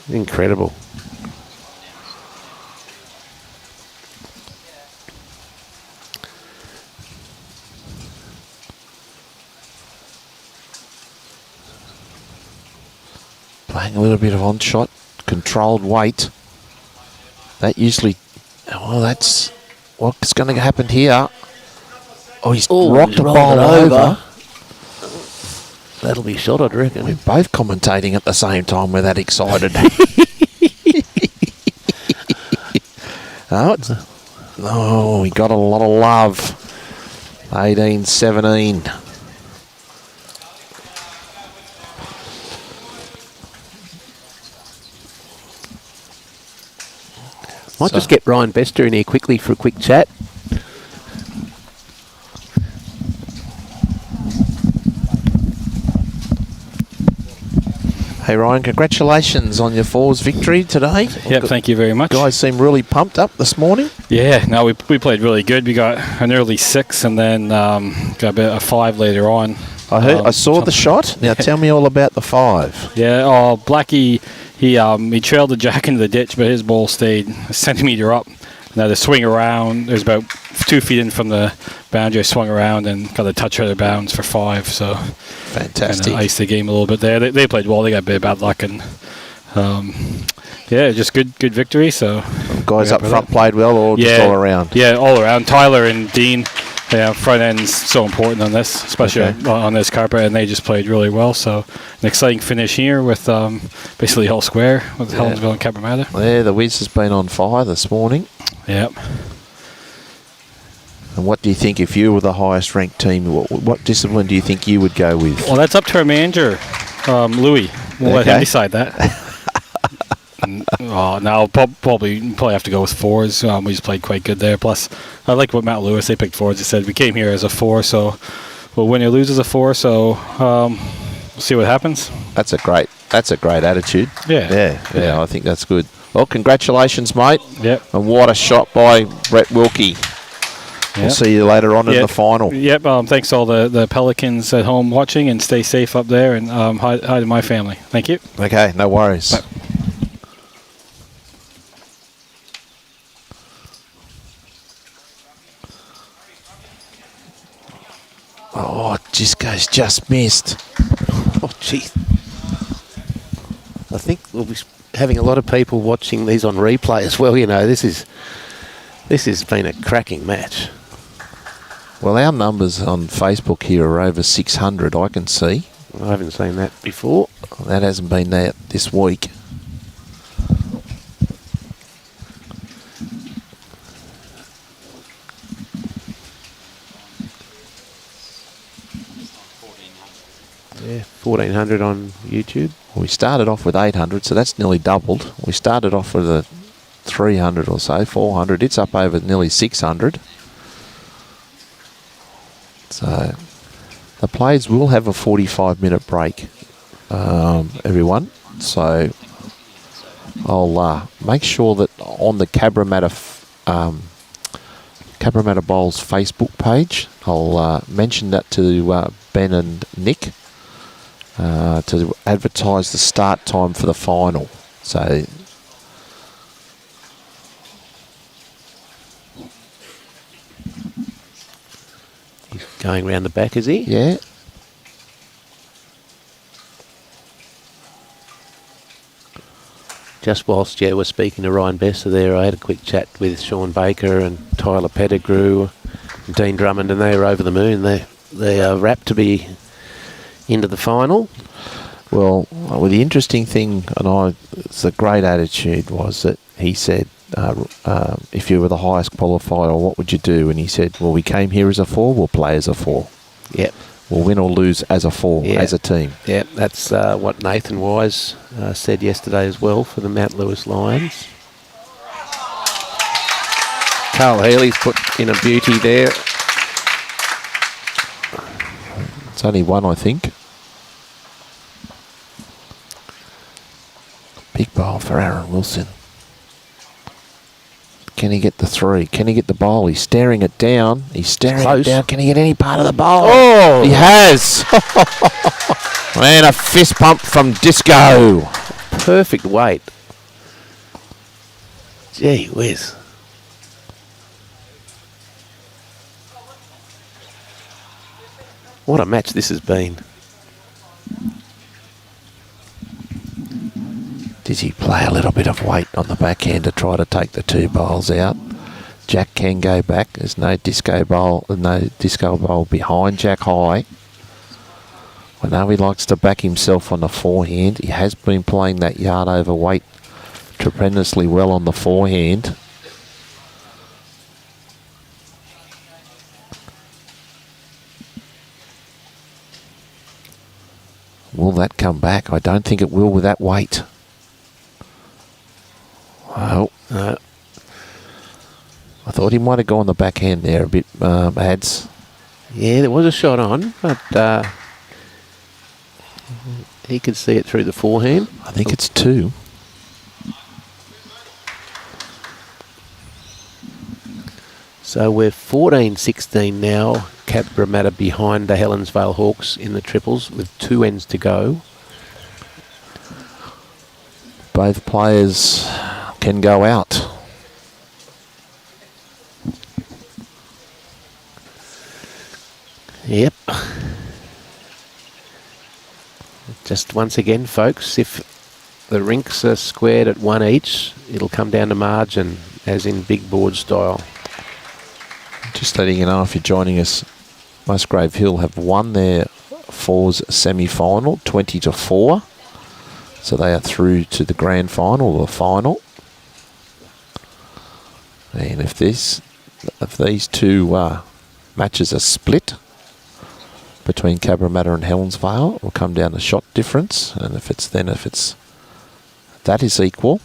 Incredible. Playing a little bit of on-shot, controlled weight. That usually... Well, that's what's going to happen here. Oh, he's rocked the ball over. That'll be shot, I'd reckon. We're both commentating at the same time. We're that excited. Oh, he got a lot of love. 18-17. Might just get Ryan Bester in here quickly for a quick chat. Hey Ryan, congratulations on your fours victory today. Yep, thank you very much. Guys seem really pumped up this morning. Yeah, no, we played really good. We got an early 6 and then got a bit of 5 later on. I saw the shot. Now tell me all about the 5. Yeah, Blackie, he trailed the jack into the ditch, but his ball stayed a centimetre up. Now the swing around, it was about 2 feet in from the boundary. I swung around and got a touch out of bounds for 5. So fantastic. Iced the game a little bit there. They played well. They got a bit of bad luck and just good victory. So guys up front played well, or just all around? Yeah, all around. Tyler and Dean. Yeah, front end's so important on this, especially on this carpet, and they just played really well. So an exciting finish here with basically all square with Helensvale and Cabramatta. Yeah, the Wiz has been on fire this morning. Yep. And what do you think if you were the highest ranked team? What discipline do you think you would go with? Well, that's up to our manager, Louis. We'll let him decide that. Now probably have to go with 4s. We just played quite good there. Plus, I like what Matt Lewis, they picked 4s. He said we came here as a 4, so we'll win or lose as a 4. So we'll see what happens. That's a great attitude. Yeah. I think that's good. Well, congratulations, mate. Yep. And what a shot by Brett Wilkie. We'll see you later on in the final. Yep. Thanks to all the Pelicans at home watching, and stay safe up there. And hi to my family. Thank you. Okay, no worries. Bye. Oh, Gisco's just missed. Oh, gee. I think we'll be having a lot of people watching these on replay as well. You know, this has been a cracking match. Well, our numbers on Facebook here are over 600, I can see. I haven't seen that before. That hasn't been there this week. Yeah, 1,400 on YouTube. We started off with 800, so that's nearly doubled. We started off with a 300 or so, 400. It's up over nearly 600. So the players will have a 45-minute break, everyone. So I'll make sure that on the Cabramatta Bowls Facebook page, I'll mention that to Ben and Nick to advertise the start time for the final. So He's going round the back, is he? Yeah. Just whilst we're speaking to Ryan Besser there, I had a quick chat with Sean Baker and Tyler Pettigrew and Dean Drummond, and they were over the moon. They are rapt to be into the final. Well, the interesting thing, it's a great attitude, was that he said, if you were the highest qualifier, what would you do? And he said, well, we came here as a 4, we'll play as a 4. Yep. We'll win or lose as a 4, as a team. Yeah, that's what Nathan Wise said yesterday as well for the Mount Lewis Lions. Carl Healy's put in a beauty there. It's only one, I think. Big bowl for Aaron Wilson. Can he get the 3? Can he get the bowl? He's staring it down. He's staring it down. Can he get any part of the bowl? Oh! He has! Man, a fist pump from Disco. Perfect weight. Gee whiz. What a match this has been. Did he play a little bit of weight on the backhand to try to take the 2 bowls out? Jack can go back. There's no disco bowl behind Jack high. I know he likes to back himself on the forehand. He has been playing that yard over weight tremendously well on the forehand. Will that come back? I don't think it will with that weight. Oh, no. I thought he might have gone the backhand there a bit, Ads. Yeah, there was a shot on, but he could see it through the forehand. I think it's 2. So we're 14-16 now. Cabramatta behind the Helensvale Hawks in the triples with 2 ends to go. Both players can go out. Yep. Just once again, folks, if the rinks are squared at 1 each, it'll come down to margin, as in big board style. Just letting you know, if you're joining us, Musgrave Hill have won their 4s semi-final, 20-4. So they are through to the grand final, or the final. And if these 2 matches are split between Cabramatta and Helensvale, it will come down to shot difference. And if that is equal,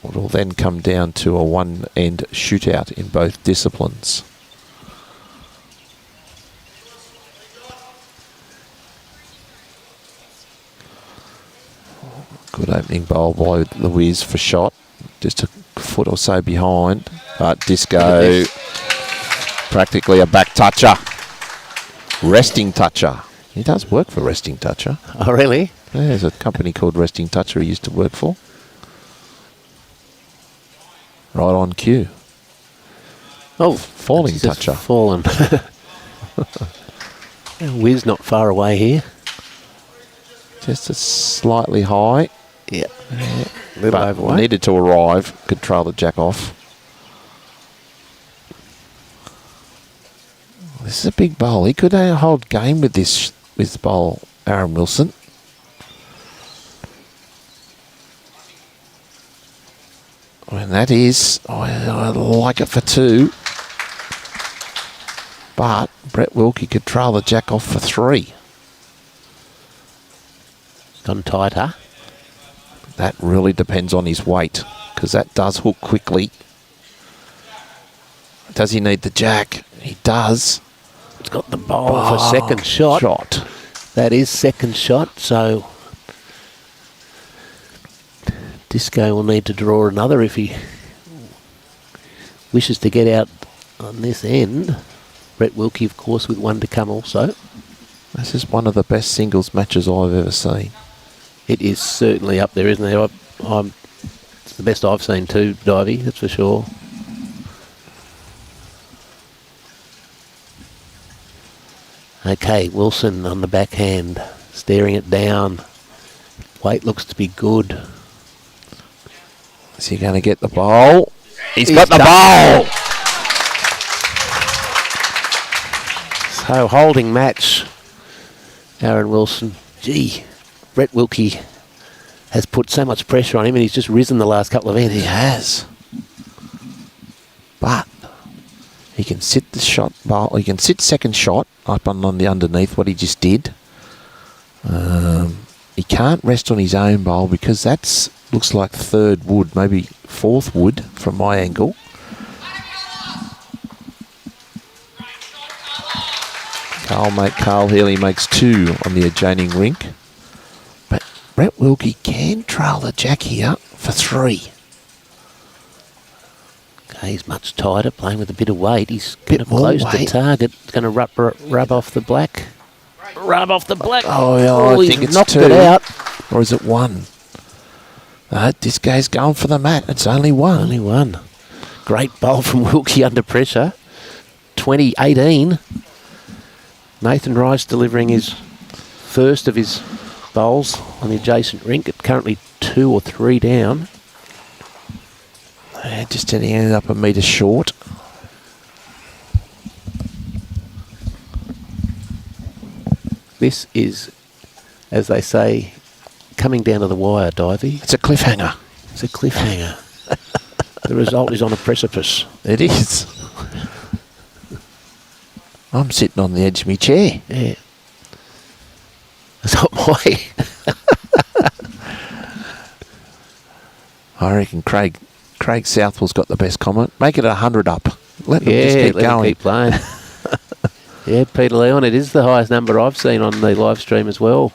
it will then come down to a one-end shootout in both disciplines. Good opening bowl by Louise for shot. Just a foot or so behind. But Disco, practically a back toucher. Resting toucher. He does work for Resting Toucher. Oh, really? Yeah, there's a company called Resting Toucher he used to work for. Right on cue. Oh, falling toucher. Fallen. Whiz not far away here. Just a slightly high. Yep. Yeah. Little overweight. Needed to arrive. Could trail the jack off. This is a big bowl. He could hold game with this bowl, Aaron Wilson. And that is, I like it for 2. But Brett Wilkie could trail the jack off for 3. Gone tighter. That really depends on his weight, because that does hook quickly. Does he need the jack? He does. It's got the bowl for second shot. That is second shot, so Disco will need to draw another if he wishes to get out on this end. Brett Wilkie, of course, with 1 to come also. This is one of the best singles matches I've ever seen. It is certainly up there, isn't it? It's the best I've seen too, Divey, that's for sure. Okay, Wilson on the backhand, staring it down. Weight looks to be good. Is he going to get the bowl? He's got the done. bowl! So holding match, Aaron Wilson. Gee, Brett Wilkie has put so much pressure on him and he's just risen the last couple of ends. He has. But he can sit the shot bowl. He can sit second shot up on the underneath what he just did. He can't rest on his own bowl because that's looks like third wood, maybe fourth wood from my angle. Carl Healy makes 2 on the adjoining rink. But Brett Wilkie can trail the jack here for 3. Okay, he's much tighter, playing with a bit of weight. He's getting Bit more close to weight. target. He's going to rub off the black. Rub off the black. Oh, yeah, I he's think it's knocked 2. it out. Or is it 1? This guy's going for the mat. It's only 1. Only 1. Great bowl from Wilkie under pressure. 2018. Nathan Rice delivering his first of his bowls on the adjacent rink. At currently 2 or 3 down. Just ended up a metre short. This is, as they say, coming down to the wire, Divey. It's a cliffhanger. It's a cliffhanger. The result is on a precipice. It is. I'm sitting on the edge of my chair. Yeah. That's not my... I reckon Craig Southwell's got the best comment. Make it 100 up. Let them just Yeah, keep let him going. keep playing. Yeah, Peter Leon, it is the highest number I've seen on the live stream as well.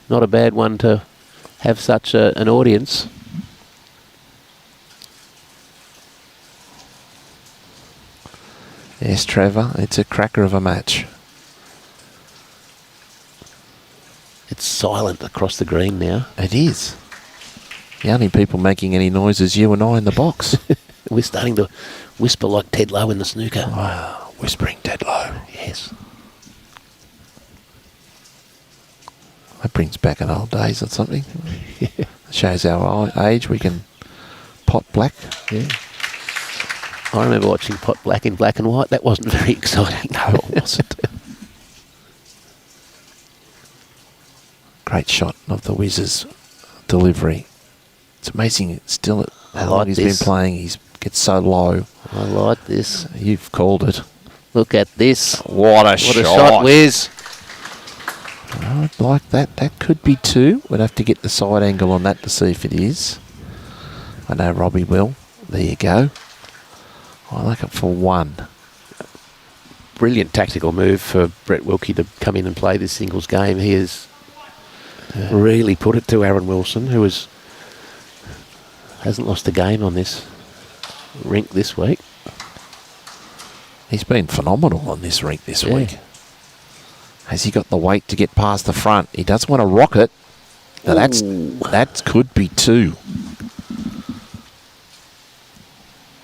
Not a bad one to have such an audience. Yes, Trevor, it's a cracker of a match. It's silent across the green now. It is. The only people making any noise is you and I in the box. We're starting to whisper like Ted Lowe in the snooker. Wow, whispering dead low. Yes. That brings back an old days or something. Shows our age. We can pot black. Yeah. I remember watching Pot Black in black and white. That wasn't very exciting. No, it wasn't. Great shot of the Wiz's delivery. It's amazing. It's still how long like he's this. been playing. He gets so low. I like this. You've called it. Look at this. What a What a shot, Wiz. I'd like that. That could be 2. We'd have to get the side angle on that to see if it is. I know Robbie will. There you go. I like it for 1. Brilliant tactical move for Brett Wilkie to come in and play this singles game. He has really put it to Aaron Wilson, who hasn't lost a game on this rink this week. He's been phenomenal on this rink this week. Has he got the weight to get past the front? He does want to rock it. Now that could be 2.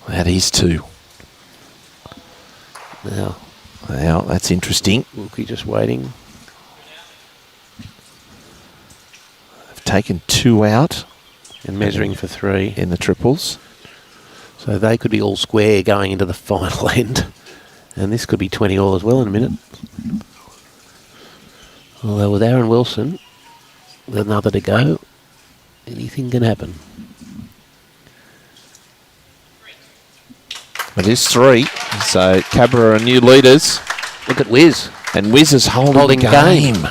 That is 2. Now that's interesting. Wilkie just waiting. They've taken 2 out And measuring for 3. in the triples. So they could be all square going into the final end. And this could be 20 all as well in a minute. Although with Aaron Wilson, with another to go, anything can happen. It is 3. So Cabra are new leaders. Look at Wiz. And Wiz is holding the game. game.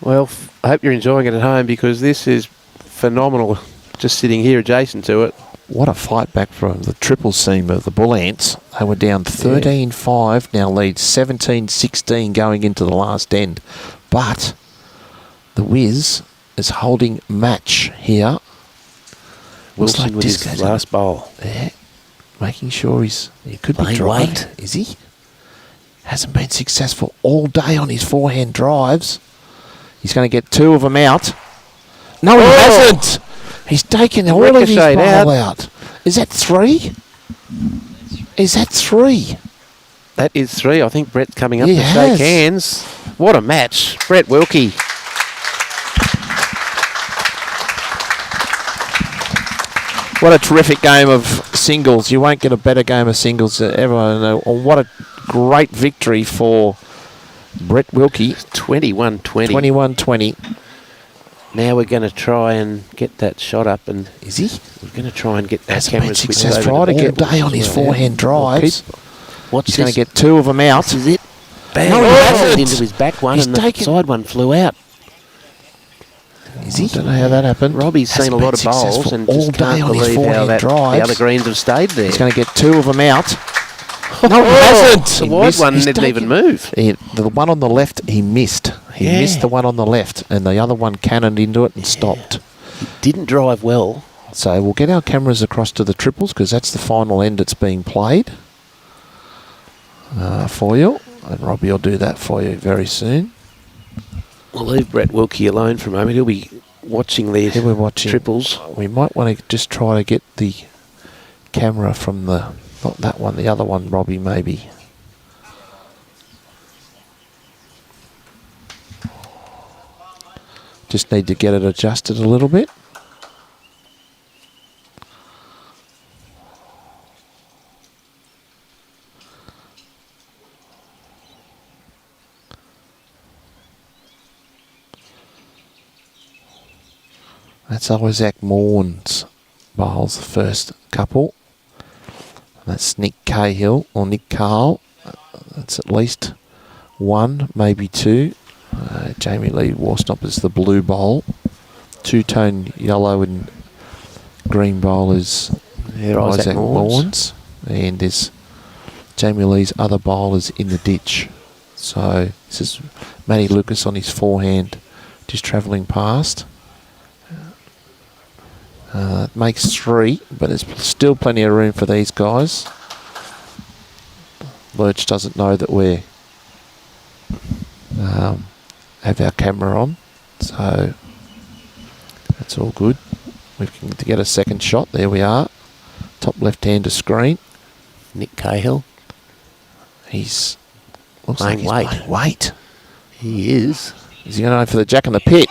Well, I hope you're enjoying it at home because this is phenomenal just sitting here adjacent to it. What a fight back from the triple seam of the Bullants. They were down 13-5, now lead 17-16 going into the last end. But the Wiz is holding match here. Looks Wilson with his Disco's last bowl. there, making sure he could be Playing driving. weight. Is he? Hasn't been successful all day on his forehand drives. He's going to get 2 of them out. No, he hasn't. He's taken all of his Ricocheted ball out. Is that 3? Is that 3? That is 3. I think Brett's coming up He to has. shake hands. What a match. Brett Wilkie. What a terrific game of singles. You won't get a better game of singles ever. And what a great victory for Brett Wilkie. 21-20. 21-20. Now we're going to try and get that shot up. And Is he? we're going to try and get that Hasn't camera been switched successful over all to the day on his forehand drives. Watch He's this. going to get 2 of them out. This is it. Bang. No, he hasn't. Into his back one, He's and the taken- side one flew out. Is he? I don't know how that happened. Robbie's seen a Hasn't lot been of bowls successful and all just day can't on his believe how forehand that, the drives. other greens have stayed there. He's going to get 2 of them out. No, he hasn't. The He wide missed. one He's didn't even taken- move. The one on the left, he missed. He Yeah. missed the one on the left, and the other one cannoned into it and stopped. Didn't drive well. So we'll get our cameras across to the triples because that's the final end that's being played for you. And Robbie will do that for you very soon. We'll leave Brett Wilkie alone for a moment. He'll be watching these Here we're watching triples. We might want to just try to get the camera from the, not that one, the other one, Robbie, maybe. Just need to get it adjusted a little bit. That's Isaac Morn's bowls, the first couple. That's Nick Cahill or Nick Carl. That's at least 1, maybe 2. Jamie Lee Warstop is the blue bowl. Two-tone yellow and green bowl is There, Isaac Morn's. And there's Jamie Lee's other bowl is in the ditch. So this is Matty Lucas on his forehand, just travelling past. It makes 3, but there's still plenty of room for these guys. Lurch doesn't know that we have our camera on, so that's all good. We can get a second shot. There we are. Top left-hander screen. Nick Cahill. He's looks Playing like he's weight. playing weight. He is. Is he going to go for the jack in the pit?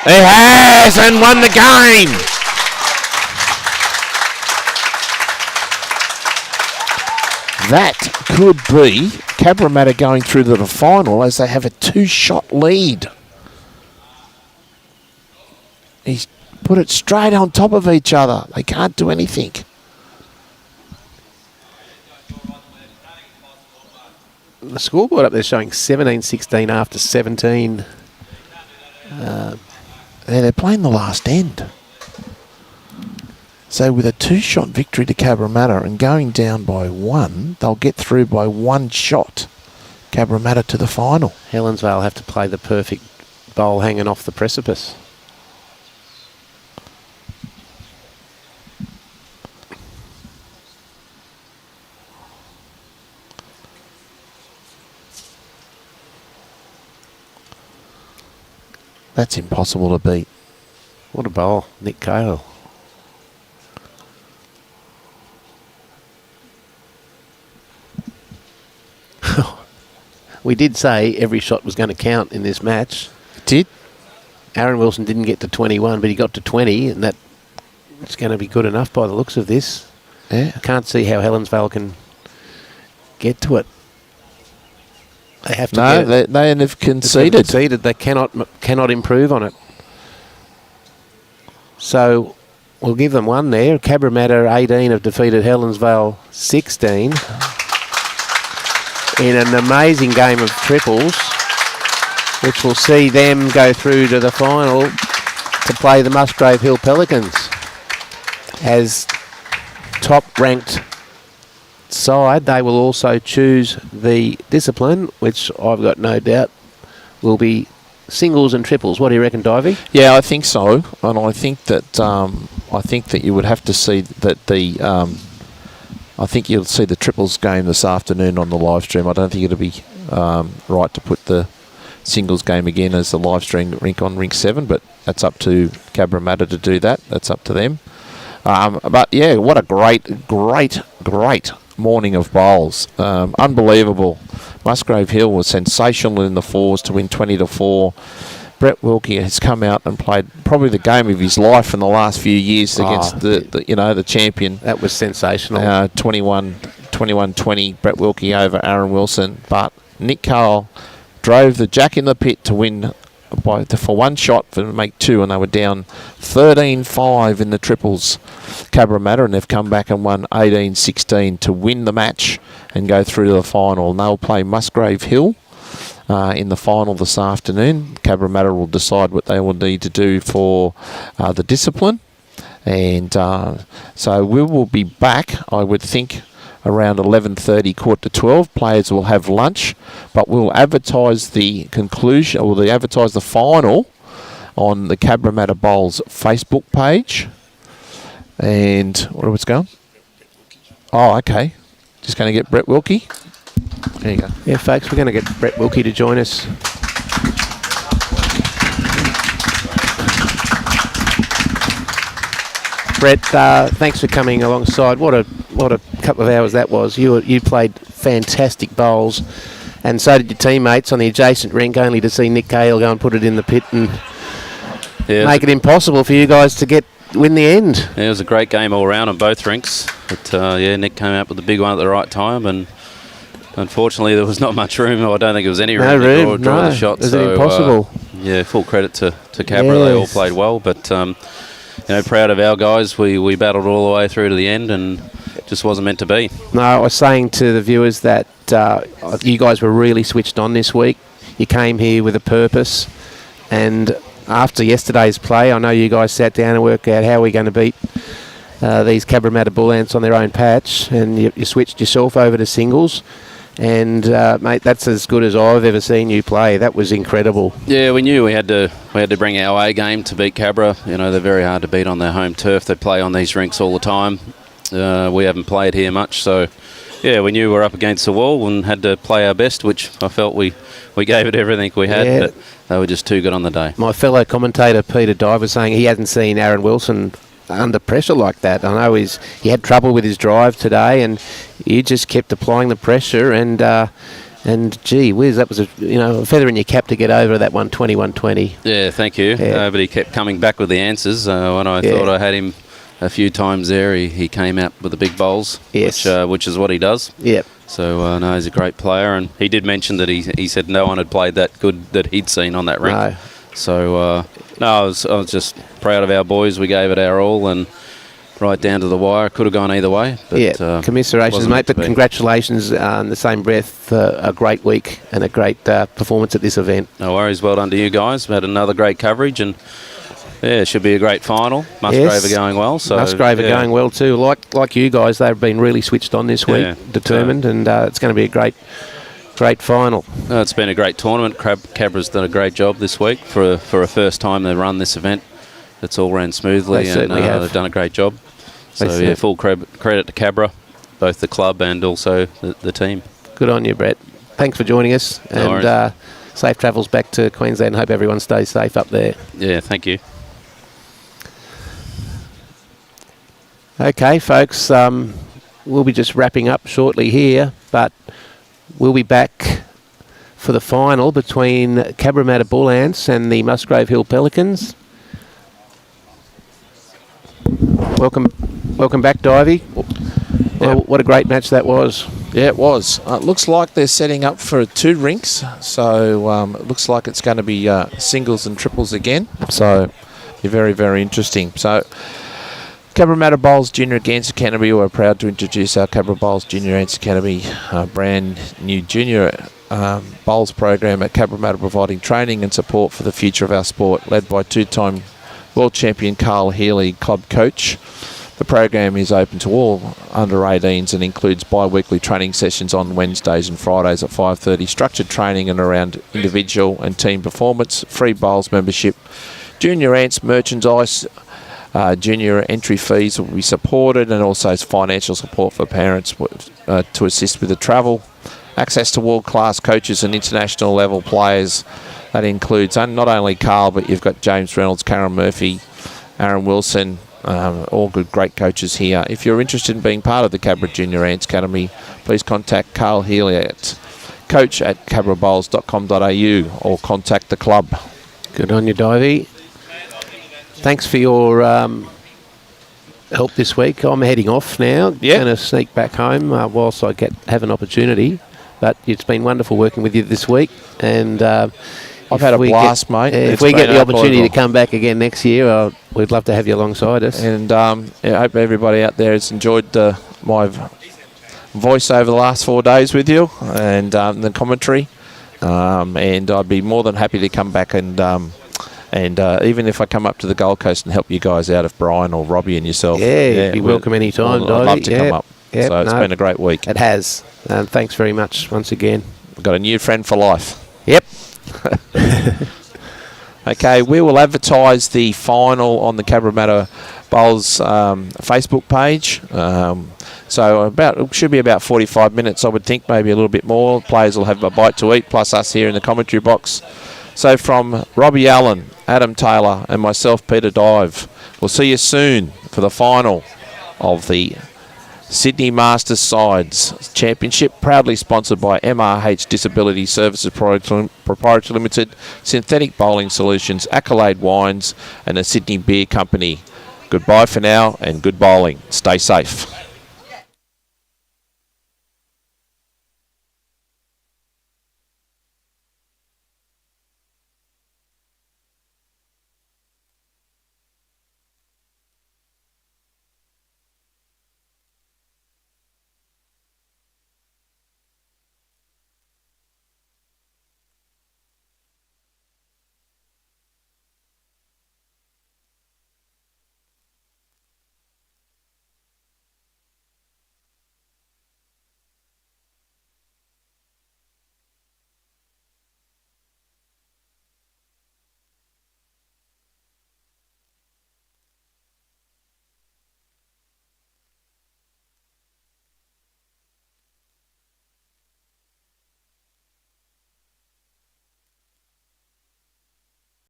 He has, and won the game. That could be Cabramatta going through to the final as they have a 2-shot lead. He's put it straight on top of each other. They can't do anything. The scoreboard up there showing 17-16 after 17. They're playing the last end. So with a 2-shot victory to Cabramatta and going down by 1, they'll get through by 1 shot. Cabramatta to the final. Helensvale have to play the perfect bowl hanging off the precipice. That's impossible to beat. What a bowl, Nick Cahill. We did say every shot was going to count in this match. It did? Aaron Wilson didn't get to 21, but he got to 20, and that's going to be good enough by the looks of this. Yeah. I can't see how Helensvale can get to it. They have to No, get it. they have It's been conceded. conceded. They cannot improve on it. So we'll give them 1 there. Cabramatta 18 have defeated Helensvale 16 in an amazing game of triples, which will see them go through to the final to play the Musgrave Hill Pelicans as top-ranked side. They will also choose the discipline, which I've got no doubt will be singles and triples. What do you reckon, Divey? Yeah, I think so, and I think that you would have to see that the. I think you'll see the triples game this afternoon on the live stream. I don't think it'll be right to put the singles game again as the live stream rink on rink 7, but that's up to Cabramatta to do that. That's up to them. But yeah, what a great morning of bowls. Unbelievable. Musgrave Hill was sensational in the fours to win 20-4. Brett Wilkie has come out and played probably the game of his life in the last few years against the champion. That was sensational. 21-20, Brett Wilkie over Aaron Wilson. But Nick Cole drove the jack in the pit to win for one shot to make two, and they were down 13-5 in the triples, Cabramatta, and they've come back and won 18-16 to win the match and go through to the final. And they'll play Musgrave Hill in the final this afternoon. Cabramatta will decide what they will need to do for the discipline. And so we will be back, I would think, around 11:30, 11:45. Players will have lunch, but we'll advertise the conclusion, or we'll advertise the final on the Cabramatta Bowls Facebook page. And where was it going? Oh, okay. Just going to get Brett Wilkie. There you go. Yeah, folks, we're going to get Brett Wilkie to join us. Brett, thanks for coming alongside. What a couple of hours that was. You played fantastic bowls, and so did your teammates on the adjacent rink, only to see Nick Cale go and put it in the pit and make it impossible for you guys to win the end. Yeah, it was a great game all round on both rinks. But Nick came out with the big one at the right time, and unfortunately there was not much room. I don't think there was any room to draw the shot. It was impossible. Full credit to Cabra. Yes. They all played well, but proud of our guys. We battled all the way through to the end, and it just wasn't meant to be. No, I was saying to the viewers that you guys were really switched on this week. You came here with a purpose, and after yesterday's play, I know you guys sat down and worked out how we're going to beat these Cabramatta Bullants on their own patch, and you switched yourself over to singles. And mate, that's as good as I've ever seen you play. That was incredible. Yeah, we knew we had to bring our A game to beat Cabra. They're very hard to beat on their home turf. They play on these rinks all the time. We haven't played here much, so yeah, we knew we were up against the wall and had to play our best, which I felt we gave it everything we had. Yeah. But they were just too good on the day. My fellow commentator Peter Dye was saying he hasn't seen Aaron Wilson under pressure like that. I know he had trouble with his drive today, and you just kept applying the pressure, and gee whiz, that was a feather in your cap to get over that 120. Yeah, thank you. Yeah. But he kept coming back with the answers. When I thought I had him a few times there, he came out with the big bowls. Yes. Which is what he does. Yep. So no, he's a great player, and he did mention that he said no one had played that good that he'd seen on that rink. No. So I was just proud of our boys. We gave it our all, and right down to the wire. Could have gone either way. But, commiserations, mate. But congratulations in the same breath. A great week and a great performance at this event. No worries. Well done to you guys. We had another great coverage, and yeah, it should be a great final. Musgrave are going well. So Musgrave are going well too. Like you guys, they've been really switched on this week, determined, and it's going to be a great final. It's been a great tournament. Cabra's done a great job this week for a first time they've run this event. It's all ran smoothly, and they've done a great job. So full credit to Cabra, both the club and also the team. Good on you, Brett. Thanks for joining us, and safe travels back to Queensland. Hope everyone stays safe up there. Yeah, thank you. Okay, folks, we'll be just wrapping up shortly here, but we'll be back for the final between Cabramatta Bullants and the Musgrave Hill Pelicans. Welcome back, Divey. Well, what a great match that was. Yeah, it was. It looks like they're setting up for 2 rinks, so it looks like it's going to be singles and triples again. So, be very, very interesting. So, Cabramatta Bowls Junior against Canterbury. We're proud to introduce our Cabra Bowls Junior against Academy, brand new junior bowls program at Cabramatta, providing training and support for the future of our sport, led by 2-time world champion Carl Healy, club coach. The program is open to all under-18s and includes bi-weekly training sessions on Wednesdays and Fridays at 5:30, structured training and around individual and team performance, free bowls membership, junior ants merchandise. Junior entry fees will be supported, and also financial support for parents to assist with the travel. Access to world-class coaches and international level players. That includes not only Carl, but you've got James Reynolds, Karen Murphy, Aaron Wilson, All good, great coaches here. If you're interested in being part of the Cabra Junior Ants Academy, please contact Carl Healy at coach@cabrabowls.com.au or contact the club. Good on you, Divey. Thanks for your help this week. I'm heading off now. Yeah. Going to sneak back home whilst I have an opportunity. But it's been wonderful working with you this week. And I've had a blast, mate. If we get the opportunity to come back again next year, we'd love to have you alongside us. And I hope everybody out there has enjoyed my voice over the last 4 days with you and the commentary. And I'd be more than happy to come back and even if I come up to the Gold Coast and help you guys out, if Brian or Robbie and yourself. Yeah, you're welcome anytime, I'd love to come up. Yep, So it's been a great week. It has. And thanks very much once again. We've got a new friend for life. Yep. Okay, we will advertise the final on the Cabramatta Bowls Facebook page. So it should be about 45 minutes, I would think, maybe a little bit more. Players will have a bite to eat, plus us here in the commentary box. So from Robbie Allen, Adam Taylor and myself, Peter Dive, we'll see you soon for the final of the Sydney Masters Sides Championship, proudly sponsored by MRH Disability Services Proprietary Limited, Synthetic Bowling Solutions, Accolade Wines and the Sydney Beer Company. Goodbye for now and good bowling. Stay safe.